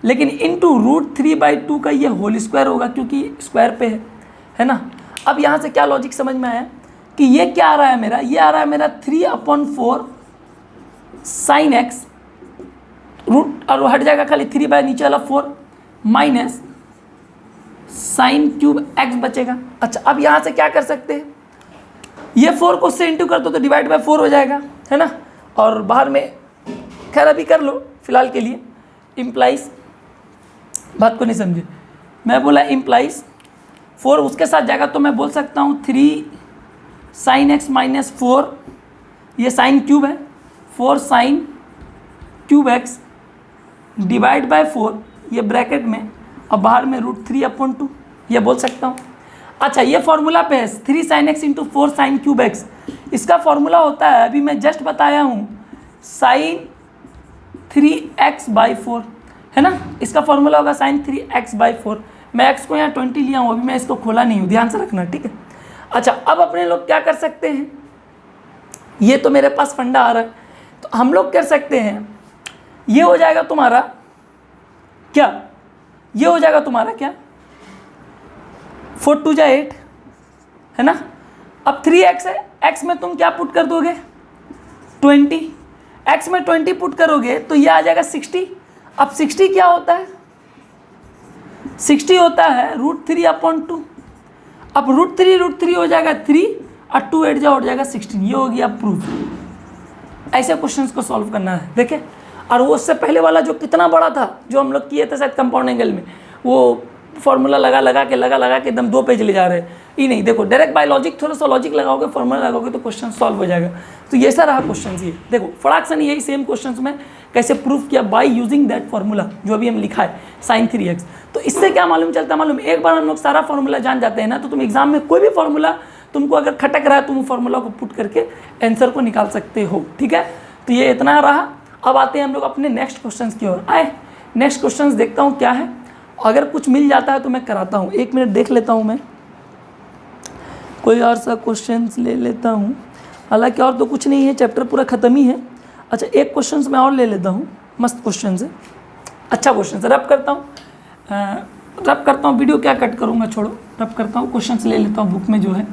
लेकिन इंटू √3/2 का ये होल स्क्वायर होगा क्योंकि स्क्वायर पे है ना। अब यहाँ से क्या लॉजिक समझ में आया कि ये क्या आ रहा है मेरा, ये आ रहा है मेरा 3/4 साइन एक्स, रूट और हट जाएगा खाली 3 बाय नीचे वाला 4 माइनस साइन क्यूब एक्स बचेगा। अच्छा, अब यहाँ से क्या कर सकते हैं, ये 4 को उससे इंटू कर दो तो डिवाइड बाय 4 हो जाएगा, है ना। और बाहर में खैर अभी कर लो फिलहाल के लिए, इम्प्लाइज, बात को नहीं समझे, मैं बोला इम्प्लाइज 4 उसके साथ जाएगा तो मैं बोल सकता हूँ 3 साइन एक्स माइनस 4, ये साइन क्यूब है, 4 sine cube x divide by 4, ये ब्रैकेट में, अब बाहर में √3/2, ये बोल सकता हूँ। अच्छा, ये फॉर्मूला पे है 3 sine x into 4 sine cube x, इसका फॉर्मूला होता है, अभी मैं जस्ट बताया हूँ, साइन 3x/4, है ना। इसका फॉर्मूला होगा साइन 3x/4। मैं x को यहाँ 20 लिया हूँ, अभी मैं इसको खोला नहीं हूँ, ध्यान से रखना, ठीक है। अच्छा, अब अपने लोग क्या कर सकते हैं, ये तो मेरे पास फंडा आ रहा है, तो हम लोग कर सकते हैं, ये हो जाएगा तुम्हारा क्या, ये हो जाएगा तुम्हारा क्या 4 2 जा 8, है ना। अब 3x है, x में तुम क्या पुट कर दोगे 20, x में 20 पुट करोगे तो ये आ जाएगा 60। अब 60 क्या होता है, 60 होता है √3/2। अब √3 हो जाएगा 3 और 2 8 जा जाएगा 16, ये हो गया प्रूफ। ऐसे क्वेश्चंस को सॉल्व करना है, देखें। और वो उससे पहले वाला जो कितना बड़ा था, जो हम लोग किए थे शायद कंपाउंड एंगल में, वो फॉर्मूला लगा के एकदम 2 पेज ले जा रहे हैं, ये नहीं। देखो डायरेक्ट बाय लॉजिक, थोड़ा सा लॉजिक लगाओगे, फॉर्मूला लगाओगे तो क्वेश्चन सॉल्व हो जाएगा। तो ये ऐसा रहा क्वेश्चन, ये देखो फटाक से यही सेम क्वेश्चन में कैसे प्रूफ किया बाय यूजिंग दैट फॉर्मूला जो अभी हम लिखा है साइन 3x। तो इससे क्या मालूम चलता है, मालूम एक बार हम लोग सारा फॉर्मूला जान जाते हैं ना, तो तुम एग्जाम में कोई भी फॉर्मूला तुमको अगर खटक रहा है, तुम फॉर्मूला को पुट करके आंसर को निकाल सकते हो, ठीक है। तो ये इतना रहा। अब आते हैं हम लोग अपने नेक्स्ट क्वेश्चन की ओर। आए नेक्स्ट क्वेश्चन देखता हूँ क्या है, अगर कुछ मिल जाता है तो मैं कराता हूँ। 1 मिनट देख लेता हूँ, मैं कोई और सा क्वेश्चन ले लेता हूँ, हालांकि और तो कुछ नहीं है, चैप्टर पूरा ख़त्म ही है। अच्छा, एक क्वेश्चन मैं और ले लेता हूँ, मस्त क्वेश्चन है, अच्छा क्वेश्चन है। रब करता हूँ, वीडियो क्या कट करूँगा, छोड़ो, रब करता हूँ, क्वेश्चन ले लेता हूँ बुक में जो है,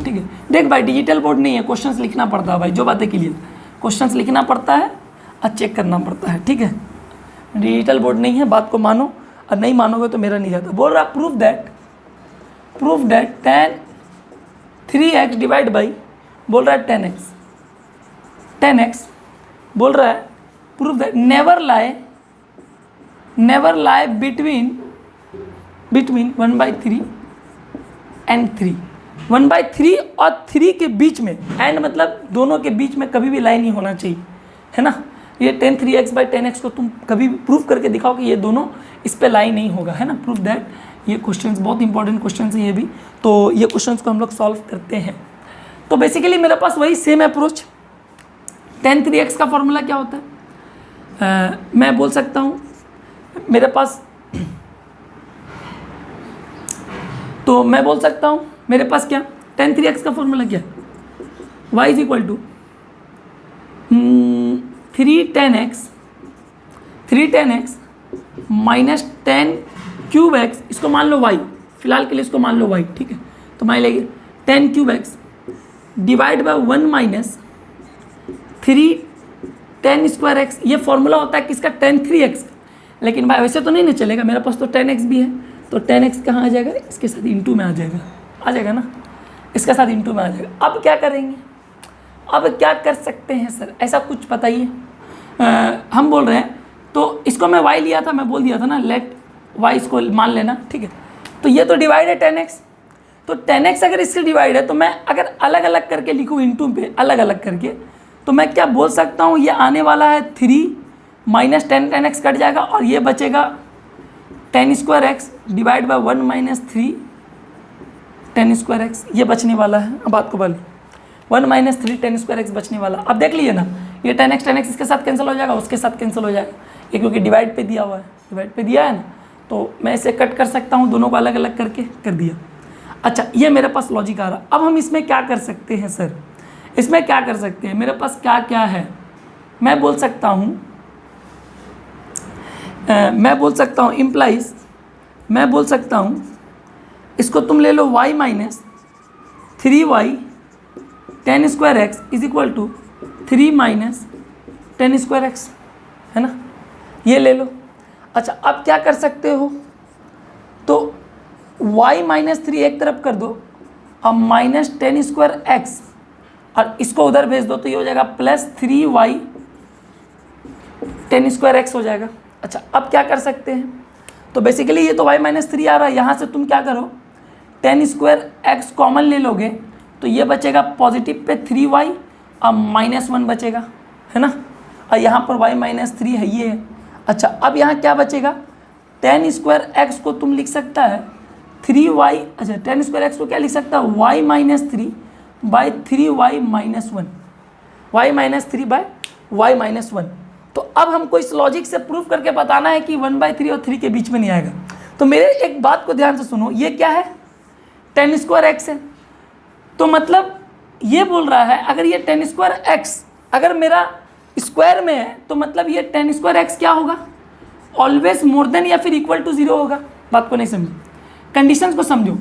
ठीक है। देख भाई, डिजिटल बोर्ड नहीं है, क्वेश्चन लिखना पड़ता है भाई, जो बातें क्लियर, क्वेश्चन लिखना पड़ता है और चेक करना पड़ता है, ठीक है। डिजिटल बोर्ड नहीं है, बात को मानो, और नहीं मानोगे तो मेरा नहीं जाता। बोल रहा proof that tan 3x divide by, बोल रहा है 10x, बोल रहा है proof that never lie between 1/3 and 3, 1/3 और 3 के बीच में, एंड मतलब दोनों के बीच में कभी भी लाई नहीं होना चाहिए, है ना। ये tan 3x/10x को तुम कभी भी प्रूफ करके दिखाओ कि ये दोनों इस पे लाई नहीं होगा, है ना। प्रूफ दैट, ये क्वेश्चंस बहुत इंपॉर्टेंट क्वेश्चन है ये भी। तो ये क्वेश्चंस को हम लोग सॉल्व करते हैं। तो बेसिकली मेरे पास वही सेम अप्रोच, tan 3x का फॉर्मूला क्या होता है, मैं बोल सकता हूँ मेरे पास, तो मैं बोल सकता हूँ मेरे पास क्या tan 3x का फॉर्मूला क्या, y is equal to 3 tan x minus tan cube X, इसको मान लो वाई, फिलहाल के लिए इसको मान लो वाई, ठीक है। तो मान लेंगे 10 cube x divide by 1 minus 3 10 square x. ये फॉर्मूला होता है किसका, 10 3x। लेकिन भाई वैसे तो नहीं चलेगा, मेरे पास तो 10x भी है, तो 10x कहाँ आ जाएगा, इसके साथ इंटू में आ जाएगा ना, इसके साथ इंटू में आ जाएगा। अब क्या करेंगे, अब क्या कर सकते हैं सर, ऐसा कुछ बताइए। हम बोल रहे हैं तो इसको मैं y लिया था, मैं बोल दिया था ना लेट y इसको मान लेना, ठीक है। तो ये तो डिवाइड है 10x, तो 10x अगर इससे डिवाइड है तो मैं अगर अलग अलग करके लिखूँ इंटू पे अलग अलग करके, तो मैं क्या बोल सकता हूँ, ये आने वाला है 3 माइनस 10x कट जाएगा और ये बचेगा 10 square x divide by 1 minus 3 10 square x, ये बचने वाला है। अब बात को बोलिए 1 माइनस 3 10 स्क्वायर एक्स बचने वाला। अब देख लीजिए ना, ये 10x इसके साथ कैंसिल हो जाएगा, उसके साथ कैंसिल हो जाएगा, ये क्योंकि डिवाइड पे दिया हुआ है, डिवाइड पे दिया है ना, तो मैं इसे कट कर सकता हूँ, दोनों को अलग अलग करके कर दिया। अच्छा, ये मेरे पास लॉजिक आ रहा। अब हम इसमें क्या कर सकते हैं सर, इसमें क्या कर सकते हैं, मेरे पास क्या क्या है, मैं बोल सकता हूँ इम्प्लाइज, मैं बोल सकता हूँ इसको तुम ले लो y minus 3y 10 square X is equal to 3 minus 10 square X, है ना, ये ले लो। अच्छा, अब क्या कर सकते हो, तो y माइनस 3 एक तरफ कर दो और माइनस 10 स्क्वायर एक्स और इसको उधर भेज दो, तो ये हो जाएगा प्लस 3y 10 स्क्वायर एक्स हो जाएगा। अच्छा, अब क्या कर सकते हैं, तो बेसिकली ये तो y माइनस 3 आ रहा है, यहाँ से तुम क्या करो 10 स्क्वायर एक्स कॉमन ले लोगे, तो ये बचेगा पॉजिटिव पे 3y और माइनस 1 बचेगा, है ना, और यहाँ पर y माइनस 3 है, ये है। अच्छा, अब यहाँ क्या बचेगा, 10 स्क्वायर एक्स को तुम लिख सकता है 3y, अच्छा 10 स्क्वायर एक्स को क्या लिख सकता है, y minus 3 by 3y minus 1, y minus 3 by y minus 1। तो अब हमको इस लॉजिक से प्रूफ करके बताना है कि 1/3 और 3 के बीच में नहीं आएगा। तो मेरे एक बात को ध्यान से सुनो, ये क्या है, 10 स्क्वायर एक्स है, तो मतलब ये बोल रहा है अगर ये 10 स्क्वायर एक्स अगर मेरा स्क्वायर में है, तो मतलब ये 10 स्क्वायर एक्स क्या होगा, ऑलवेज मोर देन या फिर इक्वल टू 0 होगा। बात को नहीं समझो, कंडीशंस को समझो,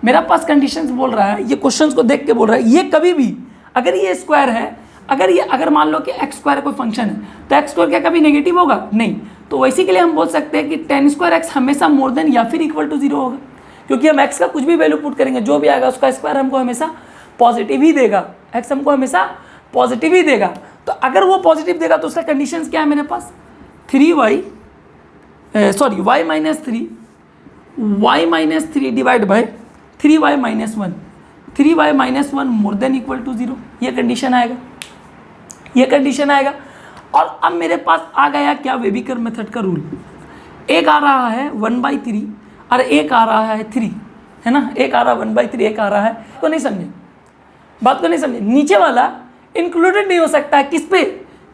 मेरा पास कंडीशंस बोल रहा है, ये क्वेश्चंस को देख के बोल रहा है, ये कभी भी अगर ये स्क्वायर है, अगर मान लो कि एक्स स्क्वायर कोई फंक्शन है, तो एक्स स्क्वायर क्या कभी नेगेटिव होगा, नहीं, तो वैसे के लिए हम बोल सकते हैं कि 10 स्क्वायर एक्स हमेशा मोर देन या फिर इक्वल टू 0 होगा, क्योंकि हम एक्स का कुछ भी वैल्यू पुट करेंगे, जो भी आएगा उसका स्क्वायर हमको हमेशा पॉजिटिव ही देगा, एक्स हमको हमेशा पॉजिटिव ही देगा। तो अगर वो पॉजिटिव देगा तो उसका कंडीशंस क्या है मेरे पास, y minus 3 divide by 3y minus 1, 3y minus 1 more than equal to 0, ये कंडीशन आएगा, ये कंडीशन आएगा। और अब मेरे पास आ गया क्या, वेबिकर मेथड का रूल, एक आ रहा है 1/3 और एक आ रहा है 3, है ना, एक आ रहा है 1/3, एक आ रहा है, तो नहीं समझे, बात को नहीं समझे, नीचे वाला इंक्लूडेड नहीं हो सकता है, किस पे,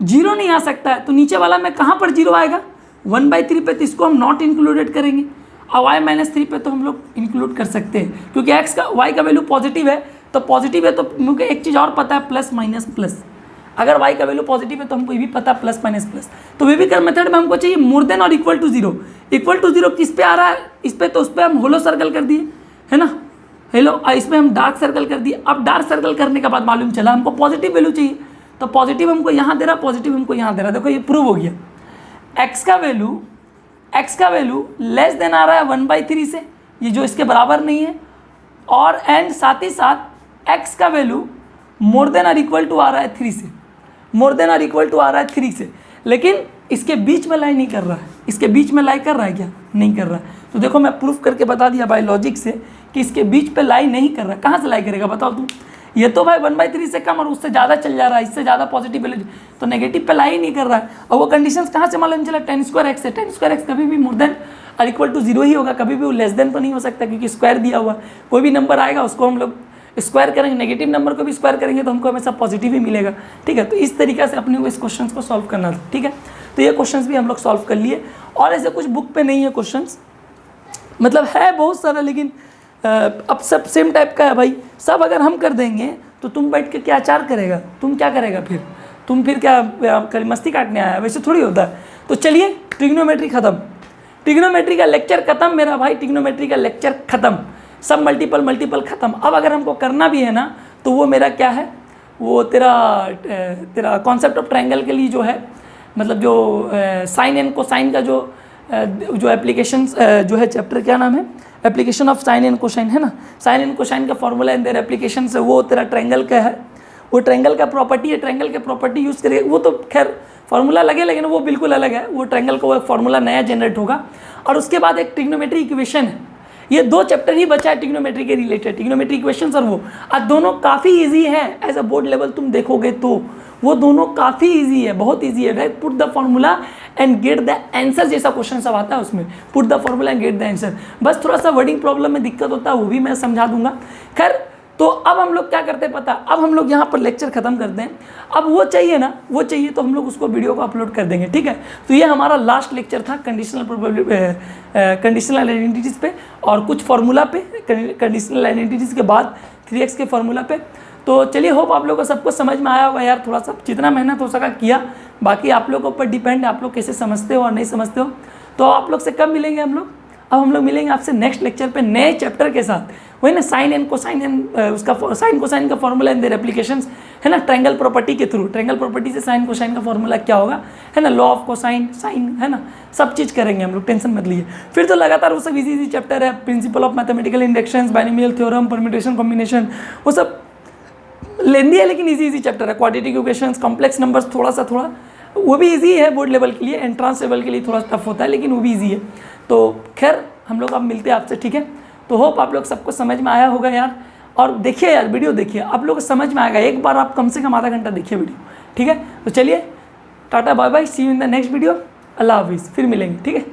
0 नहीं आ सकता है, तो नीचे वाला में कहाँ पर 0 आएगा, 1/3 पे, तो इसको हम नॉट इंक्लूडेड करेंगे, और y माइनस 3 पे तो हम लोग इंक्लूड कर सकते हैं, क्योंकि x का y का वैल्यू पॉजिटिव है, तो पॉजिटिव है, तो मुझे एक चीज़ और पता है, प्लस माइनस प्लस, अगर y का वैल्यू पॉजिटिव है तो हमको ये भी पता है प्लस माइनस प्लस। तो वेबिकर मेथड में हमको चाहिए मोर देन और इक्वल टू 0, इक्वल टू 0 किस पे आ रहा है, इस पे, तो उस पर हम होलो सर्कल कर दिए, है ना, हेलो, इसमें हम डार्क सर्कल कर दिए। अब डार्क सर्कल करने के बाद मालूम चला हमको पॉजिटिव वैल्यू चाहिए, तो पॉजिटिव हमको यहाँ दे रहा, पॉजिटिव हमको यहाँ दे रहा, देखो ये प्रूव हो गया, x का वैल्यू लेस देन आ रहा है 1/3 से, ये जो इसके बराबर नहीं है, और एंड साथ ही साथ x का वैल्यू मोर देन और इक्वल टू आ रहा है 3 से, मोर देन और इक्वल टू आ रहा है 3 से, लेकिन इसके बीच में लाई नहीं कर रहा है, इसके बीच में लाई कर रहा है क्या, नहीं कर रहा है। तो देखो मैं प्रूफ करके बता दिया बाय लॉजिक से कि इसके बीच पे लाई नहीं कर रहा है, कहाँ से लाई करेगा बताओ तुम, ये तो भाई 1/3 से कम और उससे ज़्यादा चल जा रहा है, इससे ज़्यादा पॉजिटिव वैल्यू, तो नेगेटिव पे लाई नहीं कर रहा है। और वो कंडीशंस कहाँ से मालूम चला, 10 स्क्वायर एक्स है, 10 स्क्वायर एक्स कभी भी मोर देन और इक्वल टू 0 ही होगा, कभी भी वो लेस देन तो नहीं हो सकता, क्योंकि स्क्वायर दिया हुआ, कोई भी नंबर आएगा उसको हम लोग स्क्वायर करेंगे, नेगेटिव नंबर को भी स्क्वायर करेंगे तो हमको हमेशा पॉजिटिव ही मिलेगा, ठीक है। तो इस तरीके से अपने को इस क्वेश्चन को सॉल्व करना था, ठीक है। तो ये क्वेश्चंस भी हम लोग सॉल्व कर लिए, और ऐसे कुछ बुक पे नहीं है क्वेश्चंस, मतलब है बहुत सारा, लेकिन अब सब सेम टाइप का है भाई, सब अगर हम कर देंगे तो तुम बैठ के क्या अचार करेगा, तुम क्या करेगा फिर, तुम फिर क्या मस्ती काटने आया, वैसे थोड़ी होता है। तो चलिए ट्रिग्नोमेट्री ख़त्म, ट्रिग्नोमेट्री का लेक्चर खत्म मेरा भाई, ट्रिग्नोमेट्री का लेक्चर खत्म, सब मल्टीपल खत्म। अब अगर हमको करना भी है ना तो वो मेरा क्या है, वो तेरा कॉन्सेप्ट ऑफ ट्रायंगल के लिए जो है, मतलब जो साइन एंड कोसाइन का जो एप्लीकेशंस जो है चैप्टर, क्या नाम है, application of sine and cosine है ना, साइन एंड कोसाइन का फॉर्मूला एंड देयर एप्लीकेशन है, वो तेरा ट्रायंगल का है, वो ट्रायंगल का प्रॉपर्टी है, ट्रायंगल के प्रॉपर्टी यूज़ करेंगे। वो तो खैर फार्मूला अलग है, लेकिन वो बिल्कुल अलग है, वो ट्रायंगल का वो फार्मूला नया जनरेट होगा। और उसके बाद एक ट्रिग्नोमेट्री इक्वेशन है, ये 2 चैप्टर ही बचा है ट्रिग्नोमेट्री के रिलेटेड, ट्रिग्नोमेट्री इक्वेशंस और वो, और दोनों काफ़ी इजी है एज अ बोर्ड लेवल तुम देखोगे तो वो दोनों काफ़ी इजी है, बहुत इजी है, right. Put the formula and get the answer जैसा क्वेश्चन सब आता है उसमें, put the formula and get the answer. बस थोड़ा सा वर्डिंग प्रॉब्लम में दिक्कत होता है, वो भी मैं समझा दूंगा। खैर, तो अब हम लोग क्या करते हैं पता, अब हम लोग यहाँ पर लेक्चर खत्म करते हैं। अब वो चाहिए ना, वो चाहिए तो हम लोग उसको वीडियो को अपलोड कर देंगे, ठीक है। तो ये हमारा लास्ट लेक्चर था कंडीशनल आइडेंटिटीज़ पे और कुछ फार्मूला पे, कंडीशनल आइडेंटिटीज़ के बाद 3x के फार्मूला पे। तो चलिए, होप आप लोगों को सब कुछ समझ में आया होगा यार, थोड़ा सा जितना मेहनत हो सका किया, बाकी आप लोगों के ऊपर डिपेंड है, आप लोग कैसे समझते हो और नहीं समझते हो। तो आप लोग से कब मिलेंगे हम लोग, अब हम लोग मिलेंगे आपसे नेक्स्ट लेक्चर पे नए चैप्टर के साथ, वही ना साइन एंड कोसाइन एंड उसका साइन कोसाइन का फॉर्मूला एंड देयर एप्लीकेशंस है ना, ट्रायंगल प्रॉपर्टी के थ्रू, ट्रायंगल प्रॉपर्टी से साइन कोसाइन का फॉर्मूला क्या होगा है ना, लॉ ऑफ कोसाइन साइन है ना, सब चीज़ करेंगे हम लोग, टेंशन मत लीजिए। फिर तो लगातार वो सब इजी चैप्टर है, principle of mathematical inductions, binomial theorem, permutation combination, वो सब लेंदी है लेकिन इजी चैप्टर है। क्वाड्रेटिक इक्वेशंस, कॉम्प्लेक्स नंबर्स थोड़ा वो भी इजी है बोर्ड लेवल के लिए, एंट्रांस लेवल के लिए थोड़ा टफ होता है, लेकिन वो भी इजी है। तो खैर, हम लोग अब मिलते हैं आपसे, ठीक है। तो होप आप लोग सबको समझ में आया होगा यार, और देखिए यार वीडियो देखिए, आप लोग को समझ में आएगा, एक बार आप कम से कम आधा घंटा देखिए वीडियो, ठीक है। तो चलिए, tata bye bye, see you in the next video, अल्लाह हाफिज़, फिर मिलेंगे, ठीक है।